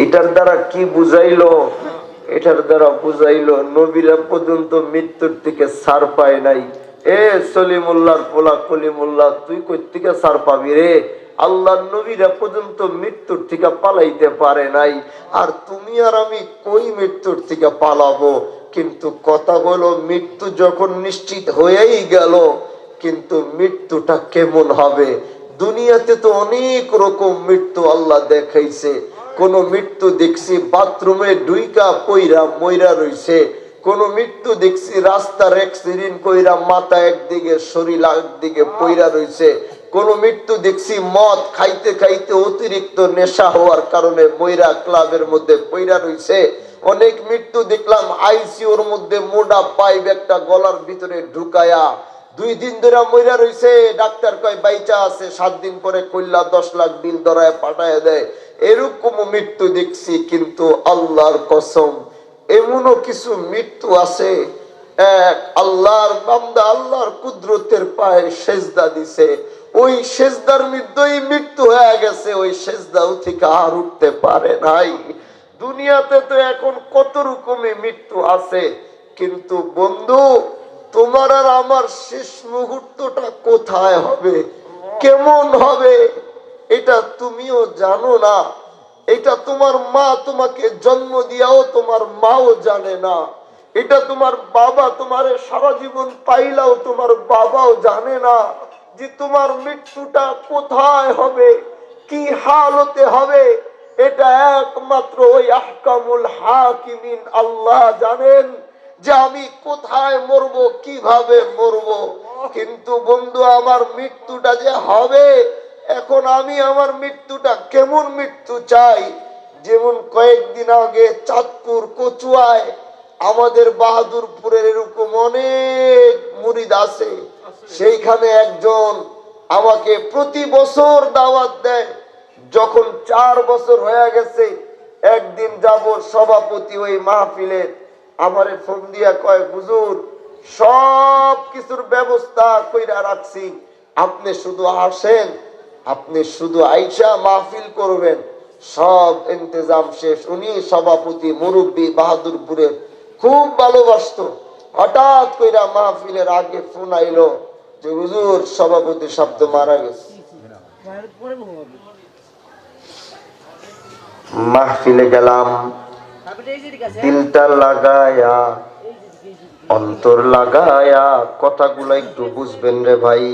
এটার দ্বারা কি বুঝাইলো? এটার দ্বারা বুঝাইলো নবীরা পর্যন্ত মৃত্যুর থেকে ছাড় পায় নাই। এ সলিমুল্লাহর পোলা কলিমুল্লাহ, তুই কই থেকে ছাড় পাবি রে? আল্লাহর নবীরা পর্যন্ত মৃত্যুর থেকে পালাইতে পারে নাই, আর তুমি আর আমি কই মৃত্যুর থেকে পালাবো? কিন্তু কথা হলো, মৃত্যু যখন নিশ্চিত হয়েই গেল, কিন্তু মৃত্যুটা কেমন হবে? দুনিয়াতে তো অনেক রকম মৃত্যু আল্লাহ দেখাইছে। কোন মৃত্যু দেখছি বাথরুমে ডুইকা পইরা মইরা রইছে, কোন মৃত্যু দেখছি রাস্তার অ্যাক্সিডেন্ট কইরা মাথা একদিকে শরীর একদিকে পইরা রইছে, কোন মৃত্যু দেখছি মদ খাইতে খাইতে অতিরিক্ত নেশা হওয়ার কারণে মইরা ক্লাবের মধ্যে পইরা রইছে। অনেক মৃত্যু দেখলাম আইসিইউর মধ্যে মোটা পাইপ একটা গলার ভিতরে ঢুকায়া 2 দিন ধরে মইরা রইছে। ডাক্তার কয় বাইচা আছে, 7 দিন পরে কইলা 10 লাখ বিল ধরায় পাঠায় দেয়। এরকম মৃত্যু দেখছি। কিন্তু আল্লাহর কসম, এমনও কিছু মৃত্যু আছে, এক আল্লাহর বান্দা আল্লাহর কুদরতের পায়ে সেজদা দিছে, ওই সেজদার মধ্যেই মৃত্যু হয়ে গেছে, ওই সেজদাও থেকে আর উঠতে পারে নাই। দুনিয়াতে তো এখন কত রকমের মৃত্যু আছে, কিন্তু বন্ধু তোমার আর আমার শেষ মুহূর্তটা কোথায় হবে, কেমন হবে, এটা তুমিও জানো না। এটা তোমার মা তোমাকে জন্ম দিয়াও তোমার মাও জানে না। এটা তোমার বাবা তোমারে সারা জীবন পাইলাও তোমার বাবাও জানে না যে তোমার মৃত্যুটা কোথায় হবে, কি হালতে হবে। এটা একমাত্র ওই আহকামুল হাকিমিন আল্লাহ জানেন যে আমি কোথায় মরবো, কিভাবে মরবো। কিন্তু বন্ধু, আমার মৃত্যুটা যে হবে, এখন আমি আমার মৃত্যুটা কেমন মৃত্যু চাই। যেমন কয়েকদিন আগে চাঁদপুর কচুয়ায় আমাদের বাহাদুরপুরের এরকম অনেক মুরিদ আছে, সেইখানে একজন আমাকে প্রতি বছর দাওয়াত দেয়। যখন 4 বছর হয়ে গেছে, একদিন যাব, সভাপতি ওই মাহফিলের আমারে ফোন দিয়া কয়, হুজুর সব কিছুর ব্যবস্থা কইরা রাখছি, আপনি শুধু আসেন, আপনি শুধু আইসা মাহফিল করবেন, সব ইন্তজাম শেষ। উনি সভাপতি মুরব্বী বাহাদুরপুরের, খুব ভালোবাসতো। হঠাৎ কইরা মাহফিলের আগে ফোন আইলো যে হুজুর সভাপতি সাহেব তো মারা গেছে। মাহফিলে গেলাম, দিলটা লাগায়া অন্তর লাগায়া কথাগুলো একটু বুঝবেন রে ভাই।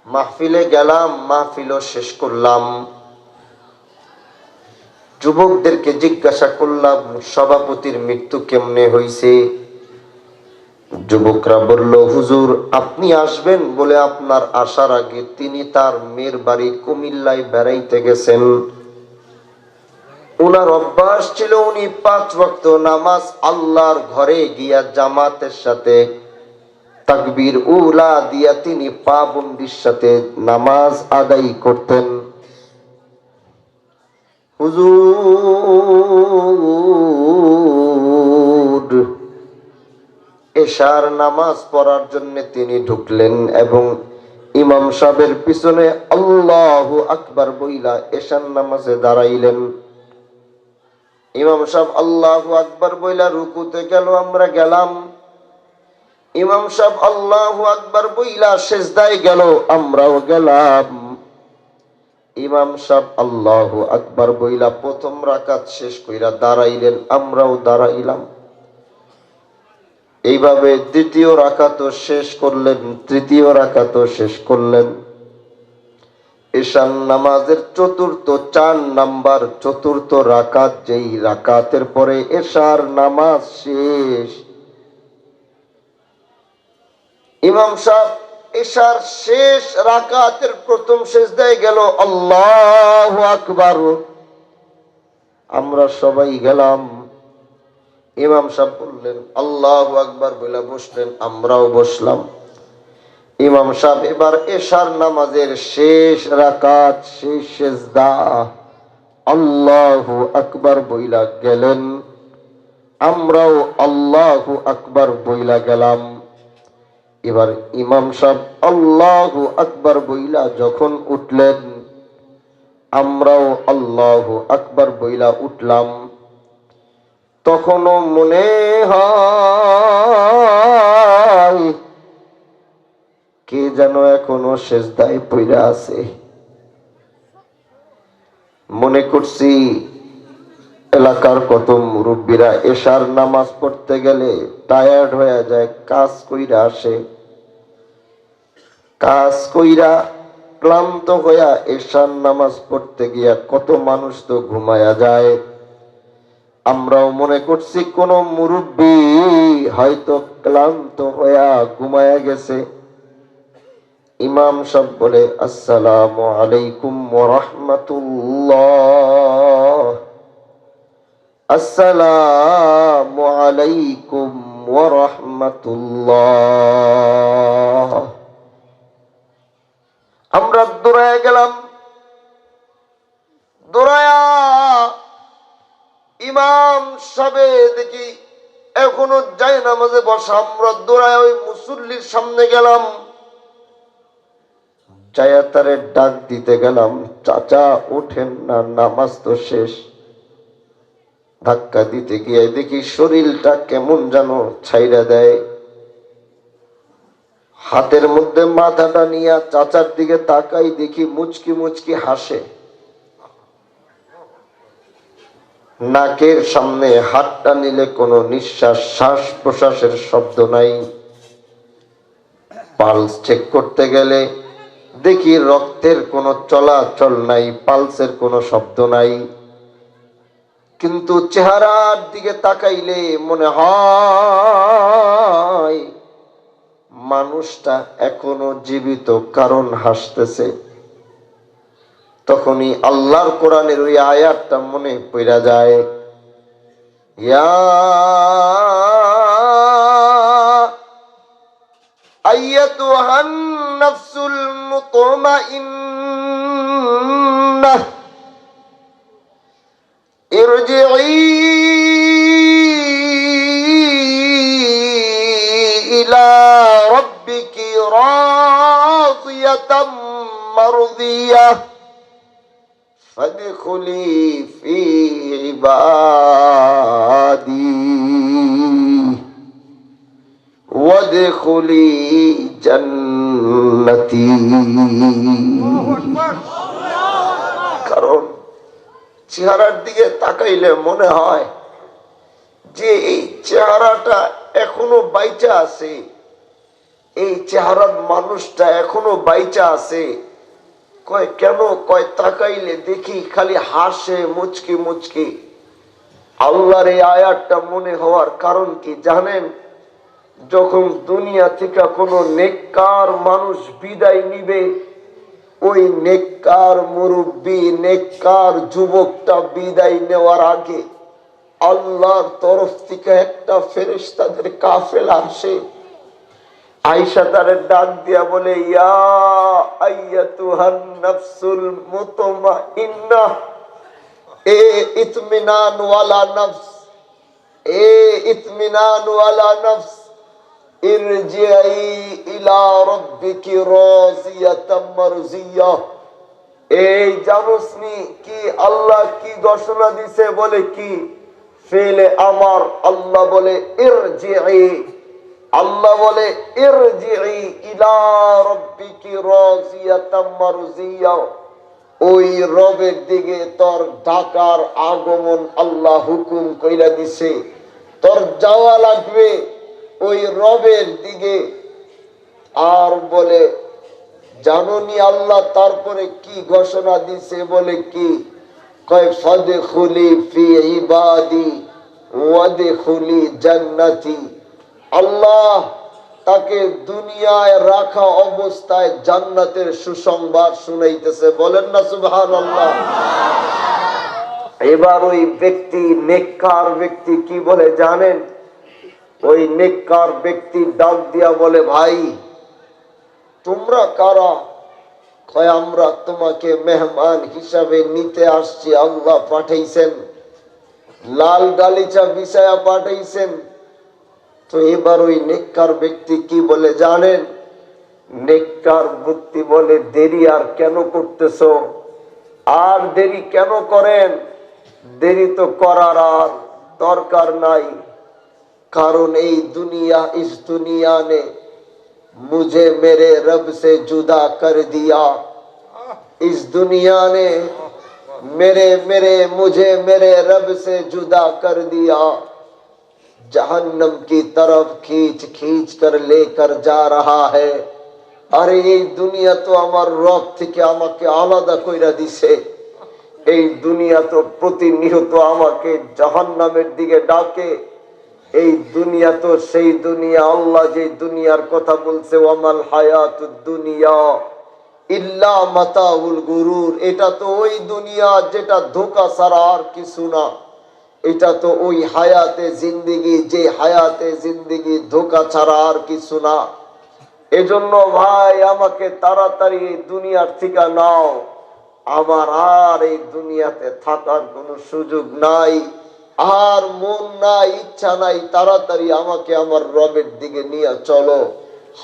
মাহফিলে গেলাম, মাহফিলও শেষ করলাম। যুবকদেরকে জিজ্ঞাসা করলাম সভাপতির মৃত্যু কেমনে হইছে। যুবকরা বলল, হুজুর আপনি আসবেন বলে আপনার আসার আগে তিনি তার মেয়ের বাড়ি কুমিল্লায় বেড়াইতে গেছেন। উনার অভ্যাস ছিল উনি 5 ওয়াক্ত নামাজ আল্লাহর ঘরে গিয়া জামাতের সাথে তাকবীর উলা দিয়া তিনি পাবন্দির সাথে নামাজ আদায় করতেন। হুজুর এশার নামাজ পড়ার জন্য তিনি ঢুকলেন এবং ইমাম সাহেবের পিছনে আল্লাহু আকবার বইলা এশার নামাজে দাঁড়াইলেন। ইমাম সাহেব আল্লাহু আকবার বইলা রুকুতে গেল, আমরা গেলাম। ইমাম সাহেব আল্লাহু আকবার বইলা সিজদায় গেল, আমরাও গেলাম। ইমাম সাহেব আল্লাহু আকবার বইলা প্রথম রাকাত শেষ কইরা দাঁড়াইলেন, আমরাও দাঁড়াইলাম। এইভাবে দ্বিতীয় রাকাতও শেষ করলেন, তৃতীয় রাকাতও শেষ করলেন। ঈশান নামাজের চতুর্থ 4 নাম্বার চতুর্থ রাকাত, যেই রাকাতের পরে এশার নামাজ শেষ, ইমাম সাহেব এশার শেষ রাকাতের প্রথম সিজদায় গেল, আল্লাহু আকবার। আমরা সবাই গেলাম। ইমাম সাহেব বললেন আল্লাহু আকবার বলে বসলেন, আমরাও বসলাম। ইমাম সাহেব এবার এশার নামাজের শেষ রাকাত, শেষ সিজদা, আল্লাহু আকবার বইলা গেলেন, আমরাও আল্লাহু আকবার বইলা গেলাম। এবার ইমাম সাহেব আল্লাহু আকবার বইলা যখন উঠলেন, আমরাও আল্লাহু আকবার বইলা উঠলাম। তখনও মনে হয় কে যেন এখনো সিজদায় পইরা আছে। মনে করছি এলাকার কত মুরব্বীরা এশার নামাজ পড়তে গেলে টায়ার্ড হয়ে যায়, কাজ কইরা আসে, কাজ কইরা ক্লান্ত হইয়া এশার নামাজ পড়তে গিয়া কত মানুষ তো ঘুমায়া যায়। আমরাও মনে করছি কোন মুরব্বী হয়তো ক্লান্ত হইয়া ঘুমায়া গেছে। ইমাম সাহেব বলে আসসালামু আলাইকুম ওয়া রাহমাতুল্লাহ, আসসালামু আলাইকুম ওয়া রাহমাতুল্লাহ। আমরা দৌড়ায় গেলাম, দৌড়ায়া ইমাম সাহেব দেখি এখনো যায় নামাজে বসা। আমরা দৌড়ায় ওই মুসল্লির সামনে গেলাম, চায়া তারে ডাক দিতে গেলাম, চাচা ওঠেন না, নামাজ তো শেষ। ধাক্কা দিতে গিয়ে দেখি শরীরটা কেমন যেন ছাইড়া দেয়। হাতের মধ্যে মাথাটা নিয়ে চাচার দিকে তাকাই, দেখি মুচকি মুচকি হাসে। নাকের সামনে হাতটা নিলে কোনো নিঃশ্বাস শ্বাস প্রশ্বাসের শব্দ নাই। পালস চেক করতে গেলে দেখি রক্তের কোনো চলাচল নাই, পালসের কোনো শব্দ নাই। কিন্তু চেহারার দিকে তাকাইলে মনে হয় মানুষটা এখনো জীবিত, কারণ হাসতেছে। তখনই আল্লাহর কোরআনের ওই আয়াতটা মনে পড়া যায়, ইয়া আইয়াতুহান নাফসুল মুতমাইন্নাহ ইরজিই ইলা রাব্বিকি রাদিয়াতাম মারদিয়াহ ফাদখুলি ফি ইবাদি ওয়াদখুলি জান্নাতি। কারণ চেহারার দিকে তাকাইলে মনে হয় যে এই চেহারাটা এখনো বাইচা আছে, এই চেহারার মানুষটা এখনো বাইচা আছে। কয় কেন? কয় তাকাইলে দেখি খালি হাসে মুচকি মুচকি। আল্লাহর এই আয়াতটা মনে হওয়ার কারণ কি জানেন? যখন দুনিয়া থেকে কোনো নেককার মানুষ বিদায় নিবে, ওই নেককার মুরব্বী নেককার যুবকটা বিদায় নেওয়ার আগে আল্লাহর তরফ থেকে একটা ফেরেশতাদের কাফেলা আসে। আয়েশা তারে ডাক দিয়া বলে, ইয়া আইয়াতুহান নাফসুল মুতমাইন্নাহ, এ ইতমিনান ওয়ালা নফস, এ ইতমিনান ওয়ালা নফস, ইরজিই ইলা রাব্বিকি রাজিয়াতাম মারজিয়া। এই জানোসনি কি আল্লাহ কি ঘোষণা দিছে? বলে কি? ফেলে আমার। আল্লাহ বলে ইরজিই, আল্লাহ বলে ইরজিই ইলা রাব্বিকি রাজিয়াতাম মারজিয়া। ওই রবের দিকে তোর ডাকার আগমন আল্লাহ হুকুম কইরা দিছে, তোর যাওয়া লাগবে ওই রবের দিকে। আর বলে জানোনি আল্লাহ তারপরে কি ঘোষণা দিছে? বলে কি? কয় ফাদখুলি ফি ইবাদি ওয়াদখুলি জান্নাতি। আল্লাহ তাকে দুনিয়ায় রাখা অবস্থায় জান্নাতের সুসংবাদ শুনাইতেছে। বলেন না সুবহানাল্লাহ। এবার ওই ব্যক্তি, নেককার ব্যক্তি কি বলে জানেন? ওই নেককার ব্যক্তি ডাক দিয়া বলে, ভাই তোমরা কারা? কয় আমরা তোমাকে মেহমান হিসাবে নিতে আসছি, আল্লাহ পাঠাইছেন, লাল গালিচা বিছায়া পাঠাইছেন। তো এবার ওই নেককার ব্যক্তি কি বলে জানেন? নেককার ব্যক্তি বলে, দেরি আর কেন করতেছো? আর দেরি কেন করেন? দেরি তো করার আর দরকার নাই, কারণ এই দুনিয়া, इस दुनिया ने मुझे मेरे रब से जुदा कर दिया। इस दुनिया ने मुझे मेरे रब से जुदा कर दिया। जहन्नम की तरफ खींच खींच कर लेकर जा रहा है। अरे এই দুনিয়া তো আমার রব থেকে আমাকে আলাদা কইরা দিছে। এই দুনিয়া তো প্রতিনিয়ত আমাকে জাহান্নামের দিকে ডাকে। এই দুনিয়া তো সেই দুনিয়া, আল্লাহ যে দুনিয়ার কথা বলছে, ওয়ামাল হায়াতুদ দুনিয়া ইল্লা মাতাউল গুরুর। এটা তো ওই দুনিয়া যেটা ধোঁকা ছাড়া আর কিছু না। এটা তো ওই হায়াতে জিন্দেগি, যে হায়াতে জিন্দেগি ধোঁকা ছাড়া আর কিছু না। এজন্য ভাই আমাকে তাড়াতাড়ি এই দুনিয়ার থেকে নাও, আমার আর এই দুনিয়াতে থাকার কোনো সুযোগ নাই, আর মন নাই, ইচ্ছা নাই, তাড়াতাড়ি আমাকে আমার রবের দিকে নিয়ে চলো।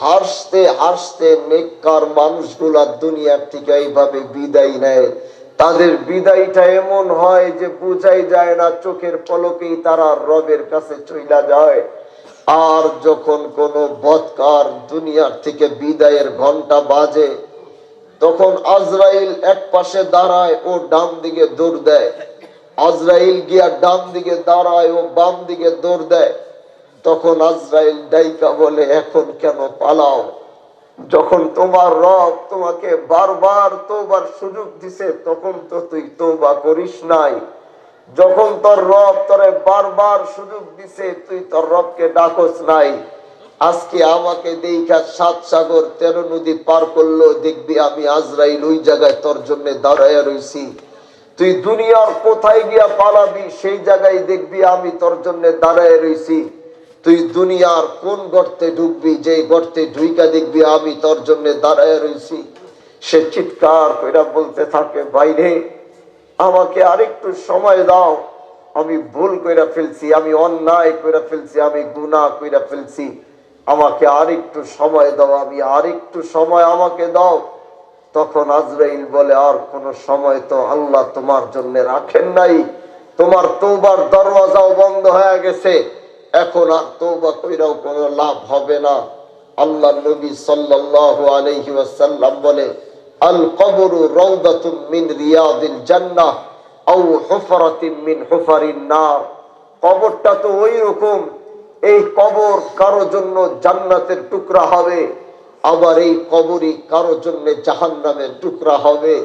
হাসতে হাসতে নেককার মানুষগুলা দুনিয়ার থেকে এইভাবে বিদায় নেয়। তাদের বিদায়টা এমন হয় যে বুঝাই যায় না, চোখের পলকেই তারা রবের কাছে চইলা যায়। আর যখন কোনো বদকার দুনিয়ার থেকে বিদায়ের ঘন্টা বাজে, তখন আজরাইল এক পাশে দাঁড়ায়, ও ডান দিকে দৌড় দেয়। আজরাইল গিয়া ডান দিকে দাঁড়ায়, ও বাম দিকে দৌড় দেয়। তখন আজরাইল ডাইকা বলে, এখন কেন পালাও? যখন তোমার রব তোমাকে বারবার তওবার সুযোগ দিছে, তখন তো তুই তওবা করিস নাই। যখন তোর রব তোরে বারবার সুযোগ দিছে, তুই তোর রবকে ডাকস নাই। আজকে আমাকে দেখা 7 সাগর 13 নদী পার করলো, দেখবি আমি আজরাইল ওই জায়গায় তোর জন্য দাঁড়াইয়া রইছি। তুই দুনিয়ার কোথায় গিয়া পালাবি, সেই জায়গায় দেখবি আমি তোর জন্য দাঁড়াইয়া রইছি। তুই দুনিয়ার কোন গর্তে ঢুকবি, যে গর্তে ঢুইকা দেখবি আমি তোর জন্য দাঁড়াইয়া রইছি। সে চিৎকার কইরা বলতে থাকে, বাইরে আমাকে আরেকটু সময় দাও, আমি ভুল কইরা ফেলছি, আমি অন্যায় কইরা ফেলছি, আমি গুনাহ কইরা ফেলছি, আমাকে আরেকটু সময় দাও, আমি আরেকটু সময় আমাকে দাও। তখন আজরাইল বলে, আর কোন সময় তো আল্লাহ তোমার জন্য রাখেন নাই, তোমার তওবার দরওয়াজাও বন্ধ হয়ে গেছে, এখন আর তওবা কইরাও কোনো লাভ হবে না। আল্লাহ নবী সাল্লাল্লাহু আলাইহি ওয়াসাল্লাম বলে, আল কবরু রাউদাতুম মিন রিয়াদিল জান্নাহ আও হুফরাতিন মিন হুফারিন নার। কবরটা তো ওই রকম, এই কবর কারো জন্য জান্নাতের টুকরা হবে, আবার এই কবরই কারো জন্য জাহান্নামের টুকরা হবে।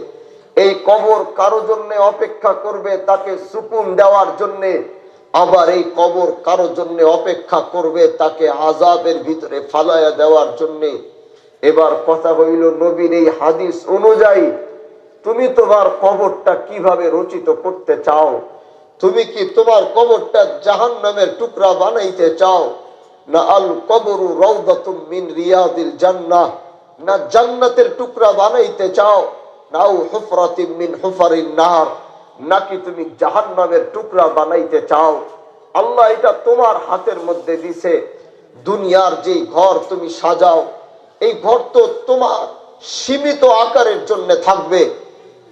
এই কবর কারো জন্য অপেক্ষা করবে তাকে সুকুন দেওয়ার জন্য, আবার এই কবর কারো জন্য অপেক্ষা করবে তাকে আযাবের ভিতরে ফালায়া দেওয়ার জন্য। এবার কথা হইল, নবীর এই হাদিস অনুযায়ী তুমি তোমার কবরটা কিভাবে রচিত করতে চাও? তুমি কি তোমার কবরটা জাহান্নামের টুকরা বানাইতে চাও, না আল কবরু রাউদাতুম মিন রিয়াদিল জান্নাহ, না জান্নাতের টুকরা বানাইতে চাও, নাও হুফরাতিম মিন হুফারিন নার, নাকি তুমি জাহান্নামের টুকরা বানাইতে চাও? আল্লাহ এটা তোমার হাতের মধ্যে দিছে। দুনিয়ার যে ঘর তুমি সাজাও, এই ঘর তো তোমার সীমিত আকারের জন্য থাকবে,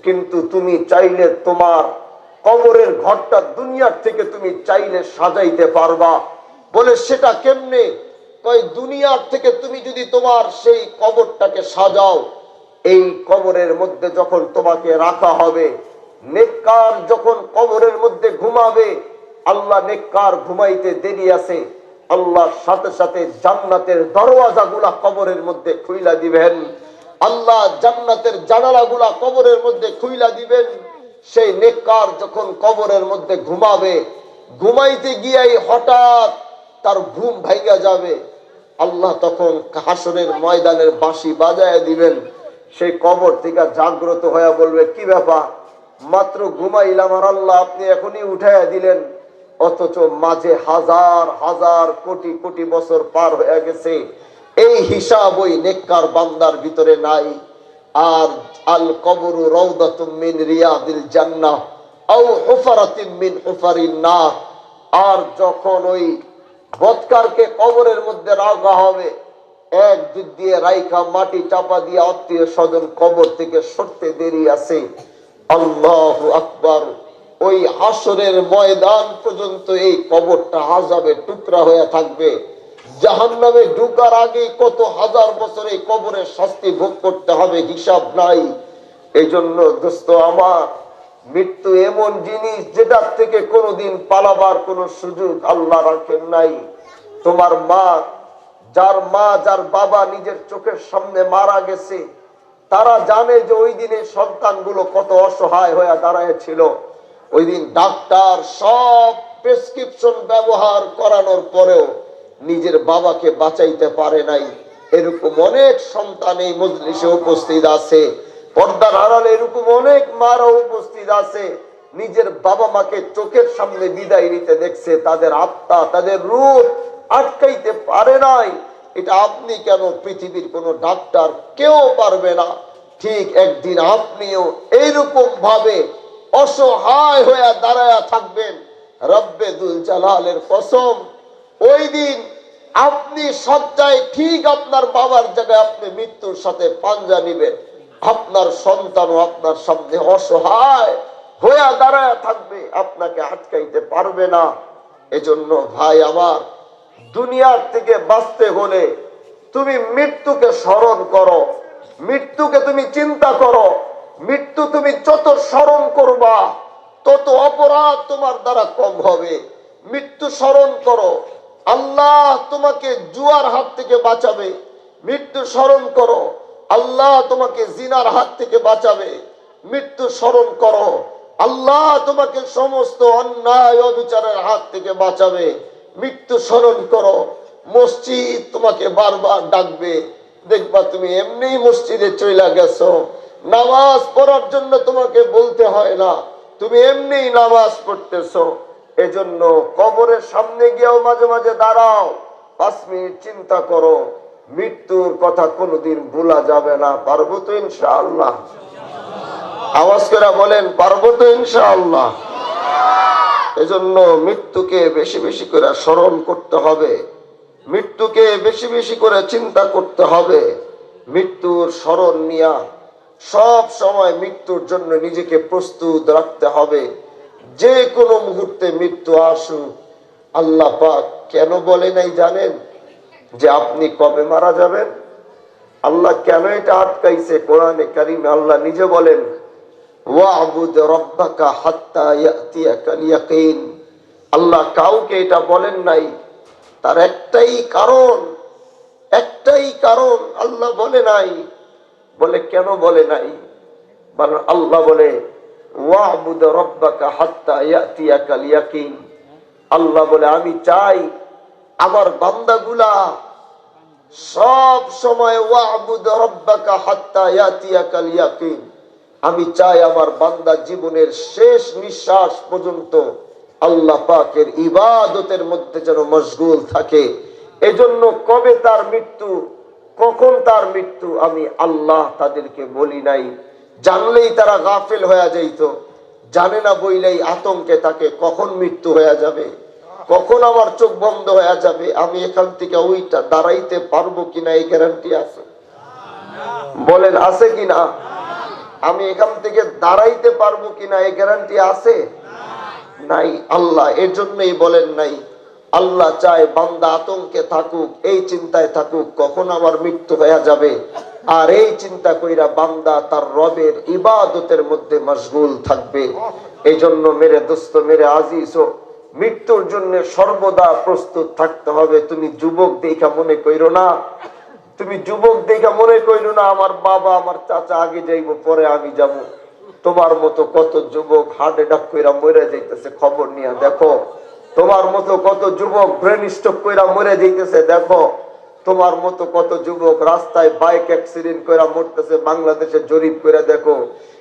কিন্তু তুমি চাইলে তোমার কবরের ঘরটা দুনিয়ার থেকে তুমি চাইলে সাজাইতে পারবা। বলে সেটা কেমনে? কয় দুনিয়ার থেকে তুমি যদি তোমার সেই কবরটাকে সাজাও, এই কবরের মধ্যে যখন তোমাকে রাখা হবে, নেককার যখন কবরের মধ্যে ঘুমাবে, আল্লাহ নেককার ঘুমাইতে দেরি আছে, আল্লাহর সাথে সাথে জান্নাতের দরওয়াজাগুলা কবরের মধ্যে খুইলা দিবেন। আল্লাহ জান্নাতের জানালাগুলা কবরের মধ্যে খুইলা দিবেন। সেই নেককার যখন কবরের মধ্যে ঘুমাবে, ঘুমাইতে গিয়েই হঠাৎ তার ঘুম ভাঙা যাবে, আল্লাহ তখন হাসরের ময়দানের বাঁশি বাজায় দিবেন। সেই কবর থেকে জাগ্রত হয়ে বলবে, কি ব্যাপার, মাত্র ঘুমাইলাম আর আল্লাহ আপনি এখনই উঠাইয়া দিলেন, অথচ মাঝে হাজার হাজার কোটি কোটি বছর পার হয়ে গেছে। এই হিসাব ওই নেককার বান্দার ভিতরে নাই। আর আল কবরু রাউদাতুম মিন রিয়াদিল জান্নাহ আও হুফরাতিম মিন হুফারিন নার। আর যখন ওই বদকারকে কবরের মধ্যে রাখা হবে, এক দিক দিয়ে রাইখা মাটি চাপা দিয়ে আত্মীয় স্বজন কবর থেকে সরতে দেরি আছে। আল্লাহু আকবার। ওই হাসরের ময়দান পর্যন্ত এই কবরটা আযাবে টুকরা হয়ে থাকবে। জাহান্নামে ঢোকার আগে কত হাজার বছর এই কবরের শাস্তি ভোগ করতে হবে, হিসাব নাই। এই জন্য দোস্ত আমার, মৃত্যু এমন জিনিস যেটার থেকে কোনোদিন পালাবার কোনো সুযোগ আল্লাহ রাখেন নাই। তোমার মা যার বাবা নিজের চোখের সামনে মারা গেছে, তারা জানে যে ওই দিনে সন্তানগুলো কত অসহায় হয়ে দাঁড়ায়ছিল। ওই দিন ডাক্তার সব প্রেসক্রিপশন ব্যবহার করানোর পরেও নিজের বাবাকে বাঁচাইতে পারে নাই। এরকম অনেক সন্তান এই মজলিসে উপস্থিত আছে, পর্দার আড়ালে এরকম অনেক মারা উপস্থিত আছে, নিজের বাবা মাকে চোখের সামনে বিদায় নিতে দেখছে, তাদের আত্মা তাদের রূহ আটকাইতে পারে নাই। এটা আপনি কেন, পৃথিবীর কোন ডাক্তার কেউ পারবে না। ঠিক একদিন আপনিও এইরকম ভাবে অসহায় হয়ে দাঁড়ায়া থাকবেন। রব্বে দুল জালালের কসম, ওই দিন আপনি শয্যায় ঠিক আপনার বাবার জায়গায় আপনি মৃত্যুর সাথে পাঞ্জা নিবেন, আপনার সন্তানও আপনার সামনে অসহায় হয়ে দাঁড়ায় থাকবে, আপনাকে আটকাইতে পারবে না। এজন্য ভাই আমার, দুনিয়ার থেকে বাঁচতে হলে তুমি মৃত্যুকে স্মরণ করো, মৃত্যুকে তুমি চিন্তা করো। মৃত্যু তুমি যত স্মরণ করবা, তত অপরাধ তোমার দ্বারা কম হবে। মৃত্যু স্মরণ করো, আল্লাহ তোমাকে জুয়ার হাত থেকে বাঁচাবে। মৃত্যু স্মরণ করো, আল্লাহ তোমাকে জিনার হাত থেকে বাঁচাবে। মৃত্যু স্মরণ করো, আল্লাহ তোমাকে সমস্ত অন্যায় অবিচারের হাত থেকে বাঁচাবে। মৃত্যু স্মরণ করো, মসজিদ তোমাকে বারবার ডাকবে। দেখবা তুমি এমনি মসজিদে চলে গেছো, নামাজ পড়ার জন্য তোমাকে বলতে হয় না, তুমি এমনি নামাজ পড়তেছো। এজন্য কবরের সামনে গিয়েও মাঝে মাঝে দাঁড়াও, 5 মিনিট চিন্তা করো, মৃত্যুর কথা কোনোদিন ভোলা যাবে না। পারবো তো ইনশাআল্লাহ? আওয়াজ করে বলেন, পারবো তো ইনশাআল্লাহ? এজন্য মৃত্যুকে বেশি বেশি করে স্মরণ করতে হবে, মৃত্যুকে বেশি বেশি করে চিন্তা করতে হবে। মৃত্যুর স্মরণ নিয়া সব সময় মৃত্যুর জন্য নিজেকে প্রস্তুত রাখতে হবে। যে কোনো মুহূর্তে মৃত্যু আসুক। আল্লাহ পাক কেন বলে নাই জানেন যে আপনি কবে মারা যাবেন? আল্লাহ কেন এটা আটকাইছে? কোরআনে কারিমে আল্লাহ নিজে বলেন, ওয়া'বুদ রাব্বাকা হাত্তা ইয়াতিয়াকাল ইয়াকিন। আল্লাহ কাউকে এটা বলেন নাই, তার একটাই কারণ, একটাই কারণ আল্লাহ বলে নাই। বলে কেন বলে নাই? কারণ আল্লাহ বলে ওয়া'বুদ রাব্বাকা হাত্তা ইয়াতিয়াকাল ইয়াকিন। আল্লাহ বলে আমি চাই আমার বান্দাগুলা সব সময় ওয়া'বুদ রাব্বাকা হাত্তা ইয়াতিয়াকাল ইয়াকিন, আমি চাই আমার বান্দা জীবনের শেষ নিঃশ্বাস পর্যন্ত আল্লাহ পাকের ইবাদতের মধ্যে যেন মশগুল থাকে। এজন্য কবে তার মৃত্যু, কখন তার মৃত্যু, আমি আল্লাহ তাদেরকে বলি নাই। জানলেই তারা গাফেল হয়ে যাইত, জানে না বইলেই আতঙ্কে তাকে কখন মৃত্যু হয়ে যাবে। কখন আমার চোখ বন্ধ হয়ে যাবে, আমি এখান থেকে ওইটা দাঁড়াইতে পারবো কিনা এই গ্যারান্টি আছে? বলেন আছে কিনা? আমি এখান থেকে দাঁড়াইতে পারবো কিনা এই গ্যারান্টি আছে? নাই। আল্লাহ এর জন্যই বলেন নাই। আল্লাহ চায় বান্দা আতঙ্কে থাকুক, এই চিন্তায় থাকুক কখন আমার মৃত্যু হয়ে যাবে, আর এই চিন্তা কইরা বান্দা তার রবের ইবাদতের মধ্যে মশগুল থাকবে। এই জন্য মেরে দোস্ত, মেরে আজিজ, মৃত্যুর জন্য সর্বদা প্রস্তুত থাকতে হবে। তুমি যুবক দেখা মনে কইরো না, তুমি যুবক দেখা মনে কইরো না আমার বাবা আমার চাচা আগে যাইবো পরে আমি যাব। তোমার মতো কত যুবক হার্ট অ্যাটাক কইরা মরে যাইতেছে, খবর নিয়ে দেখো। তোমার মতো কত যুবক ব্রেন স্ট্রোক কইরা মরে যাইতেছে, দেখো। তোমার মতো কত যুবক রাস্তায় বাইক অ্যাক্সিডেন্ট কইরা মরতেছে, বাংলাদেশে জরিপ করে দেখো।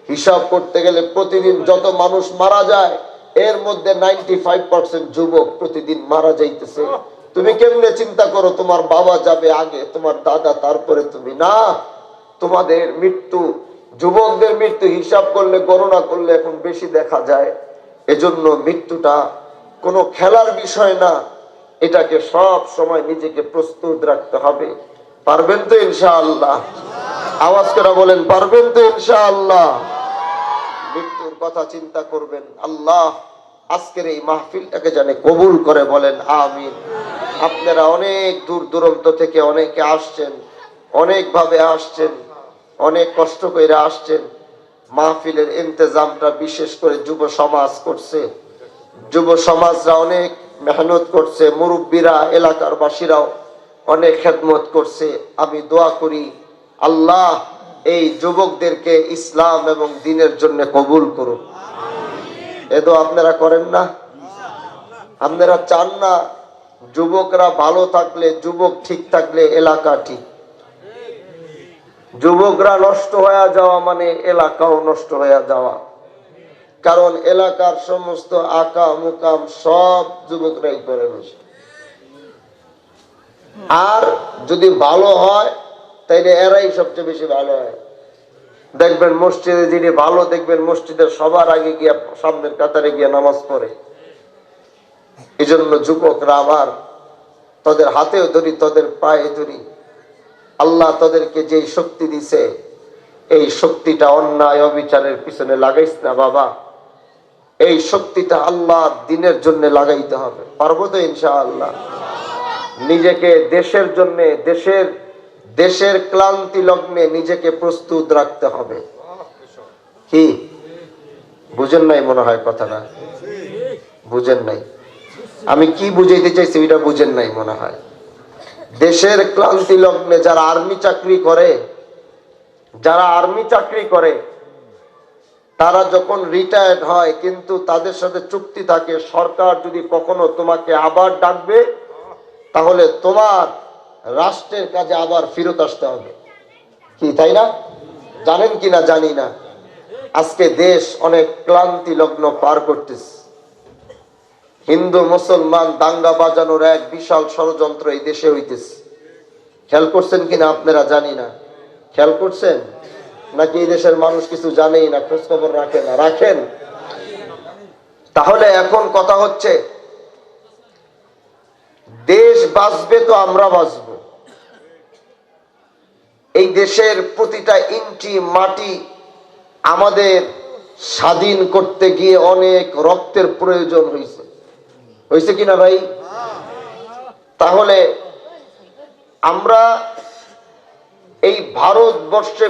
হিসাব করতে গেলে প্রতিদিন যত মানুষ মারা যায় এর মধ্যে 95% যুবক প্রতিদিন মারা যাইতেছে। তুমি কেমনে চিন্তা করো তোমার বাবা যাবে আগে, তোমার দাদা, তারপরে তুমি? না, তোমাদের মৃত্যু, যুবকদের মৃত্যু হিসাব করলে, গণনা করলে এখন বেশি দেখা যায়। এজন্য মৃত্যুটা কোনো খেলার বিষয় না, এটাকে সব সময় নিজেকে প্রস্তুত রাখতে হবে। পারবেন তো ইনশাআল্লাহ? আওয়াজ করে বলেন, পারবেন তো ইনশাআল্লাহ? মৃত্যুর কথা চিন্তা করবেন। আল্লাহ আজকের এই মাহফিলটাকে জানে কবুল করে, বলেন আমিন। আপনারা অনেক দূর দূরান্ত থেকে অনেকে আসছেন, অনেক ভাবে আসছেন, অনেক কষ্ট করে আসছেন। মাহফিলের ইন্তজামটা বিশেষ করে যুব সমাজ করছে। যুব সমাজরা অনেক মেহনত করছে, মুরব্বীরা, এলাকার বাসীরাও অনেক খেদমত করছে। আমি দোয়া করি আল্লাহ এই যুবকদেরকে ইসলাম এবং দ্বীনের জন্য কবুল করুন। এ তো আপনারা করেন না? আপনারা চান না যুবকরা ভালো থাকলে, যুবক ঠিক থাকলে এলাকা ঠিক? যুবকরা নষ্ট হয়ে যাওয়া মানে এলাকাও নষ্ট হয়ে যাওয়া। কারণ এলাকার সমস্ত আকা মুকাম সব যুবকরাই করে বসে। আর যদি ভালো হয় তাইলে এরাই সবচেয়ে বেশি ভালো হয়। দেখবেন মসজিদে যিনি ভালো, দেখবেন মসজিদের সবার আগে গিয়া সামনের কাতারে গিয়া নামাজ পড়ে। এই জন্য যুবকরা আমার, তাদের হাতেও ধরি, তাদের পায়ে ধরি। আল্লাহ তাদেরকে যে শক্তি দিছে, এই শক্তিটা অন্যায় অবিচারের পিছনে লাগাইস না বাবা। এই শক্তিটা আল্লাহর দ্বীনের জন্য লাগাইতে হবে। পারবো তো ইনশাআল্লাহ? নিজেকে দেশের জন্য, দেশের ক্লান্তি লগ্নে নিজেকে প্রস্তুত রাখতে হবে। কি বুঝেন নাই মনে হয় কথাটা? বুঝেন নাই? আমি কি বুঝাইতে চাইছি ওইটা বুঝেন নাই মনে হয়। দেশের ক্লান্তি লগ্নে যারা আর্মি চাকরি করে তারা যখন রিটায়ার্ড হয়, কিন্তু তাদের সাথে চুক্তি থাকে, সরকার যদি কখনো তোমাকে আবার ডাকবে তাহলে তোমার রাষ্ট্রের কাজে আবার ফেরত আসতে হবে। কি তাই না? জানেন কিনা জানি না, আজকে দেশ অনেক ক্লান্তি লগ্ন পার করতেছে। হিন্দু মুসলমান দাঙ্গা বাজানোর এক বিশাল ষড়যন্ত্র এই দেশে হইতেছে। খেয়াল করছেন কিনা আপনারা জানি না। খেয়াল করছেন নাকি এই দেশের মানুষ কিছু জানেই না, খোঁজ খবর রাখে না? রাখেন। তাহলে এখন কথা হচ্ছে, দেশ বাঁচবে তো আমরা বাঁচব। এই দেশের প্রতিটা ইঞ্চি মাটি আমাদের স্বাধীন করতে গিয়ে অনেক রক্তের প্রয়োজন হয়েছে কিনা ভাই? তাহলে আমরা এই ভারতবর্ষে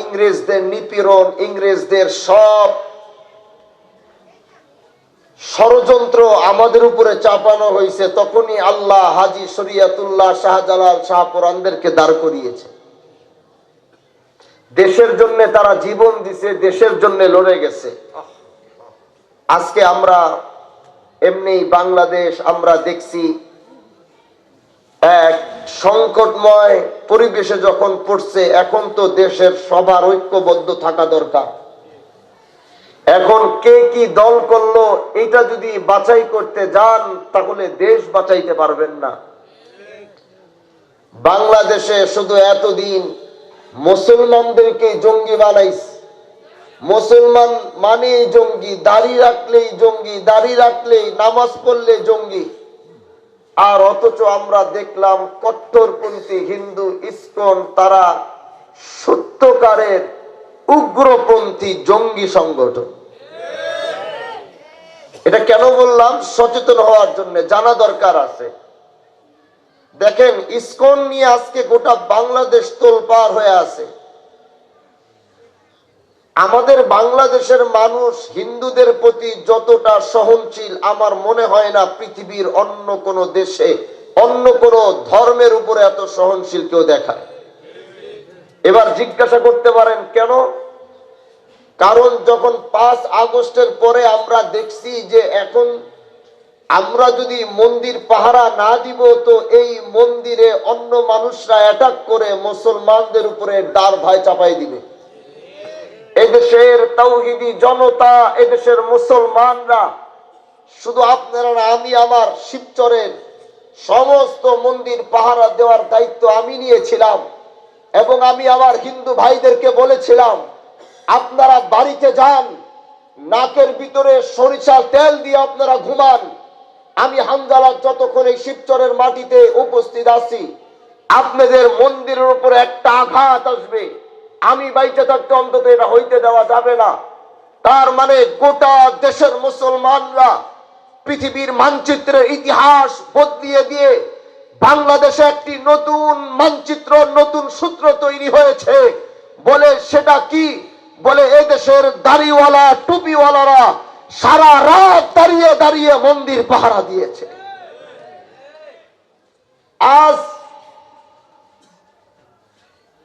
ইংরেজদের নিপীড়ন, ইংরেজদের সব ষড়যন্ত্র আমাদের উপরে চাপানো হয়েছে, তখনই আল্লাহ হাজী শরিয়তুল্লাহ শাহজালাল শাহপুরানদেরকে দাঁড় করিয়েছে। দেশের জন্য তারা জীবন দিছে, দেশের জন্য লড়ে গেছে। আজকে আমরা এমনি বাংলাদেশ আমরা দেখছি এক সংকটময় পরিবেশে যখন পড়ছে, এখন তো দেশের সবার ঐক্যবদ্ধ থাকা দরকার। এখন কে কি দল করলো এটা যদি বাছাই করতে যান তাহলে দেশ বাঁচাইতে পারবেন না। বাংলাদেশে শুধু এতদিন মুসলমানদেরকে জঙ্গি বানাইছে, মুসলমান মানেই জঙ্গি, দাড়ি রাখলেই জঙ্গি, দাড়ি রাখলেই নামাজ পড়লে জঙ্গি। আর অথচ আমরা দেখলাম কট্টরপন্থী হিন্দু ইসকন তারা সত্যকারের উগ্রপন্থী জঙ্গি সংগঠন। এটা কেন বললাম? সচেতন হওয়ার জন্য, জানা দরকার আছে। দেখেন, ইসকন নিয়ে আজকে গোটা বাংলাদেশ তোলপাড় হয়ে আছে। আমাদের বাংলাদেশের মানুষ হিন্দুদের প্রতি যতটা সহনশীল আমার মনে হয় না পৃথিবীর অন্য কোন দেশে অন্য কোন ধর্মের উপরে এত সহনশীল কেউ দেখায়। এবার জিজ্ঞাসা করতে পারেন কেন? কারণ যখন 5 আগস্টের পরে আমরা দেখছি যে এখন আমরা যদি মন্দির পাহারা না দিব তো এই মন্দিরে অন্য মানুষরা অ্যাটাক করে মুসলমানদের উপরে দাঁড় ভাই চাপাই দিবে। এদেশের তাওহীদি জনতা, এদেশের মুসলমানরা, শুধু আপনারা না, আমি আমার শিবচরের সমস্ত মন্দির পাহারা দেওয়ার দায়িত্ব আমি নিয়েছিলাম এবং আমি আমার হিন্দু ভাইদেরকে বলেছিলাম আপনারা বাড়িতে যান, নাকের ভিতরে সরিষার তেল দিয়ে আপনারা ঘুমান। আমি হামজালা যতক্ষণ এই শিবচরের মাটিতে উপস্থিত আছি আপনাদের মন্দিরের উপরে একটা আঘাত আসবে, আমি বাইচে থাকতে অন্তত এটা হইতে দেওয়া যাবে না। তার মানে গোটা দেশের মুসলমানরা পৃথিবীর মানচিত্রের ইতিহাস বদলিয়ে দিয়ে বাংলাদেশে একটি নতুন মানচিত্র, নতুন সূত্র তৈরি হয়েছে। বলে সেটা কি? বলে এদেশের দাড়িওয়ালা টুপিওয়ালারা সারা রাত দাঁড়িয়ে দাঁড়িয়ে মন্দির পাহারা দিয়েছে। আজ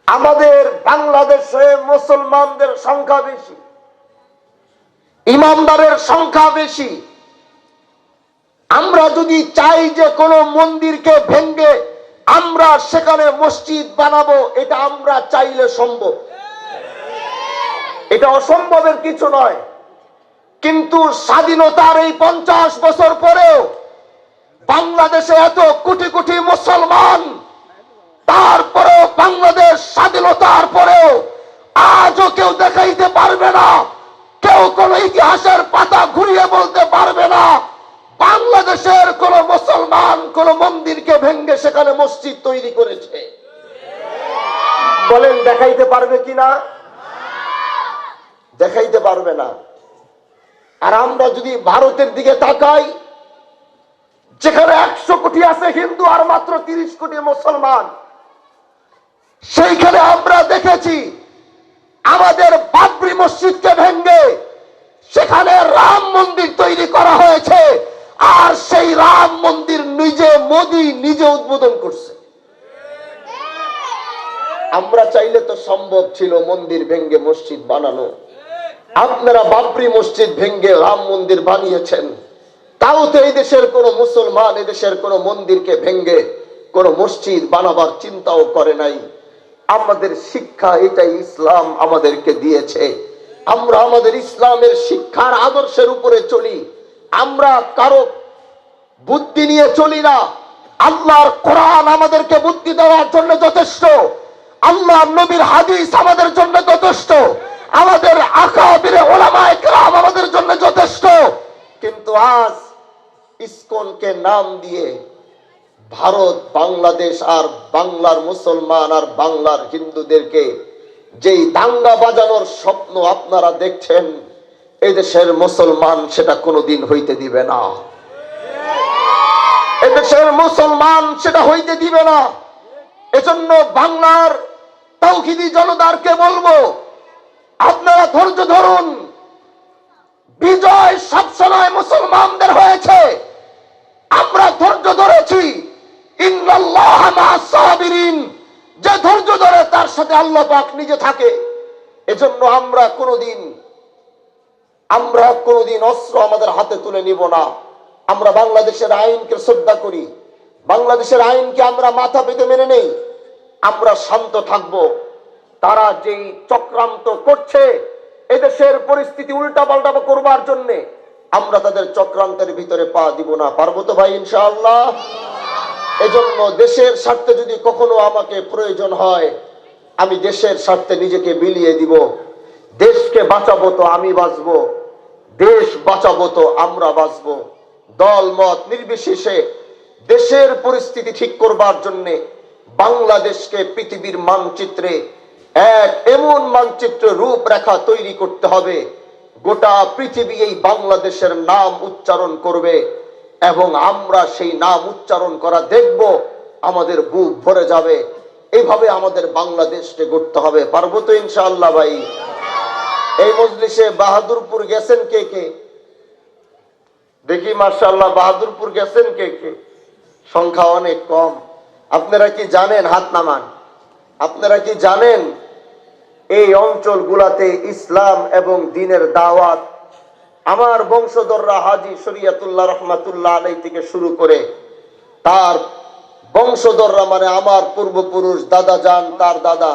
আমাদের বাংলাদেশে মুসলমানদের সংখ্যা বেশি, ইমামদারের সংখ্যা বেশি। আমরা যদি চাই যে কোন মন্দিরকে ভেঙে আমরা সেখানে মসজিদ বানাবো, এটা আমরা চাইলে সম্ভব, এটা অসম্ভবের কিছু নয়। কিন্তু স্বাধীনতার এই 50 বছর পরেও বাংলাদেশে এত কোটি কোটি মুসলমান, তারপরেও বাংলাদেশ স্বাধীনতার পরেও আজও কেউ দেখাইতে পারবে না, কেউ কোন ইতিহাসের পাতা ঘুরিয়ে বলতে পারবে না বাংলাদেশের কোন মুসলমান কোন মন্দিরকে ভেঙে সেখানে মসজিদ তৈরি করেছে। বলেন দেখাইতে পারবে কিনা? দেখাইতে পারবে না। আর আমরা যদি ভারতের দিকে তাকাই, যেখানে 100 কোটি আছে হিন্দু আর মাত্র 30 কোটি মুসলমান, সেইখানে আমরা দেখেছি আমাদের বাবরি মসজিদকে ভেঙে সেখানে রাম মন্দির তৈরি করা হয়েছে। আর সেই রাম মন্দির নিজে মোদি নিজে উদ্বোধন করছে। আমরা চাইলে তো সম্ভব ছিল মন্দির ভেঙে মসজিদ বানানো। আপনারা বাবরি মসজিদ ভেঙে রাম মন্দির বানিয়েছেন, তাও তো এই দেশের কোন মুসলমান এদেশের কোন মন্দিরকে ভেঙে কোন মসজিদ বানাবার চিন্তাও করে নাই। আমাদের শিক্ষা এটাই ইসলাম আমাদেরকে দিয়েছে। আমরা আমাদের ইসলামের শিক্ষার আদর্শের উপরে চলি। আমরা কারো বুদ্ধি নিয়ে চলি না। আল্লাহর কোরআন আমাদেরকে বুদ্ধি দেওয়ার জন্য যথেষ্ট, আল্লাহর নবীর হাদিস আমাদের জন্য যথেষ্ট, আমাদের আকাবিরে উলামায়ে কেরাম আমাদের জন্য যথেষ্ট। কিন্তু আজ ইসকনকে নাম দিয়ে ভারত বাংলাদেশ আর বাংলার মুসলমান আর বাংলার হিন্দুদেরকে যেই দাঙ্গা বাজানোর স্বপ্ন আপনারা দেখছেন, এদেশের মুসলমান সেটা কোনোদিন হইতে দিবে না। এদেশের মুসলমান সেটা হইতে দিবে না। এজন্য বাংলার তাওহীদি জনতাকে বলবো, আপনারা ধৈর্য ধরুন। বিজয় সবসময় মুসলমানদের হয়েছে, আমরা ধৈর্য ধরেছি। ইন্নাল্লাহা মা'আস সাবিরিন, যে ধৈর্য ধরে তার সাথে আল্লাহ পাক নিজে থাকে। এজন্য আমরা কোনোদিন অস্ত্র আমাদের হাতে তুলে নিব না। আমরা বাংলাদেশের আইনকে শ্রদ্ধা করি, বাংলাদেশের আইনকে আমরা মাথা পেতে মেনে নেই। আমরা শান্ত থাকব। তারা যেই চক্রান্ত করছে এদেশের পরিস্থিতি উল্টাপাল্টা করবার জন্য, আমরা তাদের চক্রান্তের ভিতরে পা দিব না। পারবো তো ভাই ইনশাআল্লাহ? এজন্য দেশের স্বার্থে যদি কখনো আমাকে প্রয়োজন হয়, আমি দেশের স্বার্থে নিজেকে বিলিয়ে দিব। দেশকে বাঁচাবো তো আমি বাঁচবো, দেশ বাঁচাবো তো আমরা বাঁচবো। দল মত নির্বিশেষে দেশের পরিস্থিতি ঠিক করবার জন্য বাংলাদেশকে পৃথিবীর মানচিত্রে এক এমন মানচিত্র রূপরেখা তৈরি করতে হবে, গোটা পৃথিবী এই বাংলাদেশের নাম উচ্চারণ করবে এবং আমরা সেই নাম উচ্চারণ করা দেখব, আমাদের বুক ভরে যাবে। এইভাবে আমাদের বাংলাদেশকে গড়তে হবে। পারবো তো ইনশাআল্লাহ ভাই? এই মজলিসে বাহাদুরপুর গেছেন কে কে? দেখি মাশাআল্লাহ, বাহাদুরপুর গেছেন কে কে? সংখ্যা অনেক কম। আপনারা কি জানেন, হাত নামান, আপনারা কি জানেন এই অঞ্চলগুলাতে ইসলাম এবং দ্বীনের দাওয়াত আমার বংশধররা হাজী শরীয়তুল্লাহ রহমাতুল্লাহ আলাইহি থেকে শুরু করে তার বংশধররা, মানে আমার পূর্বপুরুষ দাদা যান, তার দাদা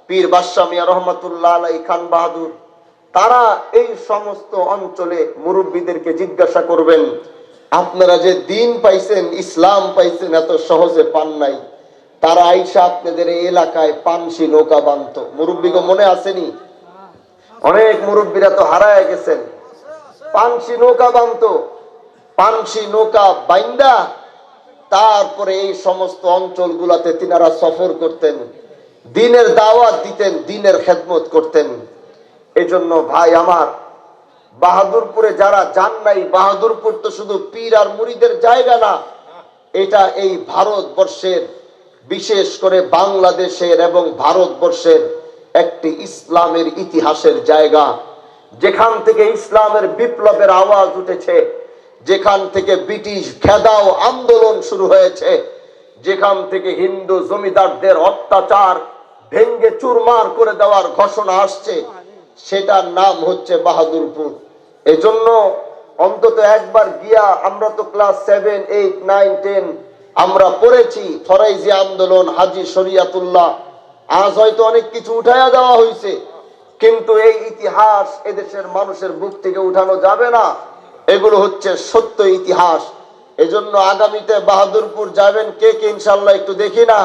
পীর বাদশাহ মিয়া রহমাতুল্লাহ আলাইহি খান বাহাদুর, তারা এই সমস্ত অঞ্চলে মুরব্বীদেরকে জিজ্ঞাসা করবেন, আপনারা যে দ্বীন পাইছেন, ইসলাম পাইছেন, এত সহজে পান নাই। তারা আইসা আপনাদের এই এলাকায় পানসি নৌকা বানতো। মুরব্বীগো মনে আসেনি? অনেক মুরব্বীরা তো হারায় গেছেন। পানসি নৌকা বানতো, পানসি নৌকা বাইন্দা তারপরে এই সমস্ত অঞ্চলগুলাতে তিনারা সফর করতেন, দ্বীনের দাওয়াত দিতেন, দ্বীনের খেদমত করতেন। এজন্য ভাই আমার, বাহাদুরপুরে যারা যান নাই, বাহাদুরপুর তো শুধু পীর আর মুরিদের জায়গা না, এটা এই ভারতবর্ষের, বিশেষ করে বাংলাদেশের এবং ভারতবর্ষের একটি ইসলামের ইতিহাসের জায়গা, যেখান থেকে ইসলামের বিপ্লবের আওয়াজ উঠেছে, যেখান থেকে ব্রিটিশ ঘেদাও আন্দোলন শুরু হয়েছে, যেখান থেকে হিন্দু জমিদারদের অত্যাচার ভেঙ্গে চুরমার করে দেওয়ার ঘোষণা আসছে, সেটার নাম হচ্ছে বাহাদুরপুর। এজন্য অন্তত একবার গিয়া, আমরা তো ক্লাস 7, 8, 9, 10 আমরা পড়েছি, ফরাইজি আন্দোলন, হাজী শরীয়তুল্লাহ, আজ হয়তো অনেক কিছু উঠাইয়া দেওয়া হয়েছে, কিন্তু এই ইতিহাস এদেশের মানুষের বুক থেকে উঠানো যাবে না। এগুলো হচ্ছে সত্য ইতিহাস। এজন্য আগামীতে বাহাদুরপুর যাবেন কে কে ইনশাল্লাহ? একটু দেখি না,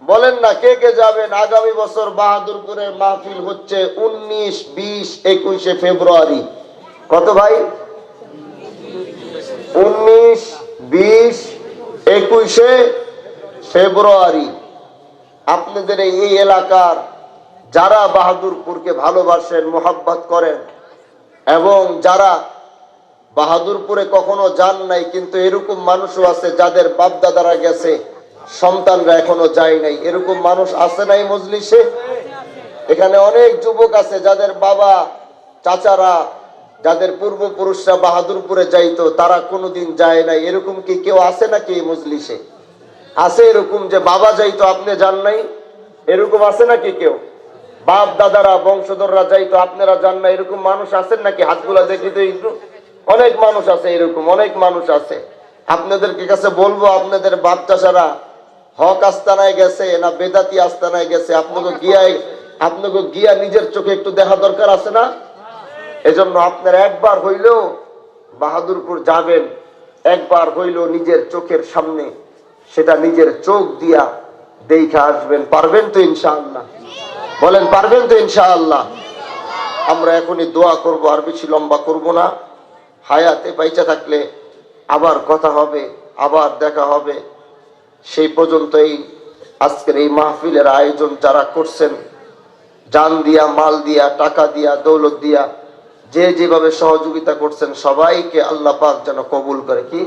বলেন না কে কে যাবেন? আগামী বছর বাহাদুরপুরের মাহফিল হচ্ছে 19, 20, 21 ফেব্রুয়ারি। কত ভাই? 19, 20, 21 ফেব্রুয়ারি। আপনাদের এই এলাকার যারা বাহাদুরপুরকে ভালোবাসেন, মোহাব্বত করেন, এবং যারা বাহাদুরপুরে কখনো যান নাই, কিন্তু এরকম মানুষও আছে যাদের বাপ দাদারা গেছে, সন্তানরা এখনো যায় নাই, এরকম মানুষ আছে নাই মজলিসে? এখানে অনেক যুবক আছে যাদের বাবা চাচারা, যাদের পূর্বপুরুষরা বাহাদুরপুরে যাইতো, তারা কোনোদিন যায় নাই। এরকম কি কেউ আছে নাকি এই মজলিসে? আছে এরকম যে বাবা যাইতো, আপনি যান নাই? এরকম আছে নাকি কেউ? বাপ দাদারা বংশধররা যাইতো, আপনারা যান না, এরকম মানুষ আছেন নাকি? হাতগুলা দেখি তো একটু। অনেক মানুষ আছে এরকম, অনেক মানুষ আছে। আপনাদেরকে কাছে বলবো, আপনাদের বাপ চাচারা হক আস্তানায় গেছে না বেদাতি আস্তানায় গেছে, আপনাকে গিয়া নিজের চোখে একটু দেখা দরকার আছে না? এজন্য আপনারা একবার হইলেও বাহাদুরপুর যাবেন, একবার হইলেও নিজের চোখের সামনে সেটা নিজের চোখ দিয়া দেখে আসবেন। পারবেন তো ইনশাআল্লাহ? বলেন পারবেন তো ইনশাআল্লাহ? আমরা এখনই দোয়া করব, আর বেশি লম্বা করব না। হায়াতে বাইচা থাকলে আবার কথা হবে, আবার দেখা হবে। সেই পর্যন্ত এই আজকের এই মাহফিলের আয়োজন যারা করছেন, জান দিয়া, মাল দিয়া, টাকা দিয়া, দৌলত দিয়া, যে যেভাবে সহযোগিতা করছেন, সবাইকে আল্লাহ পাক যেন কবুল করে। কি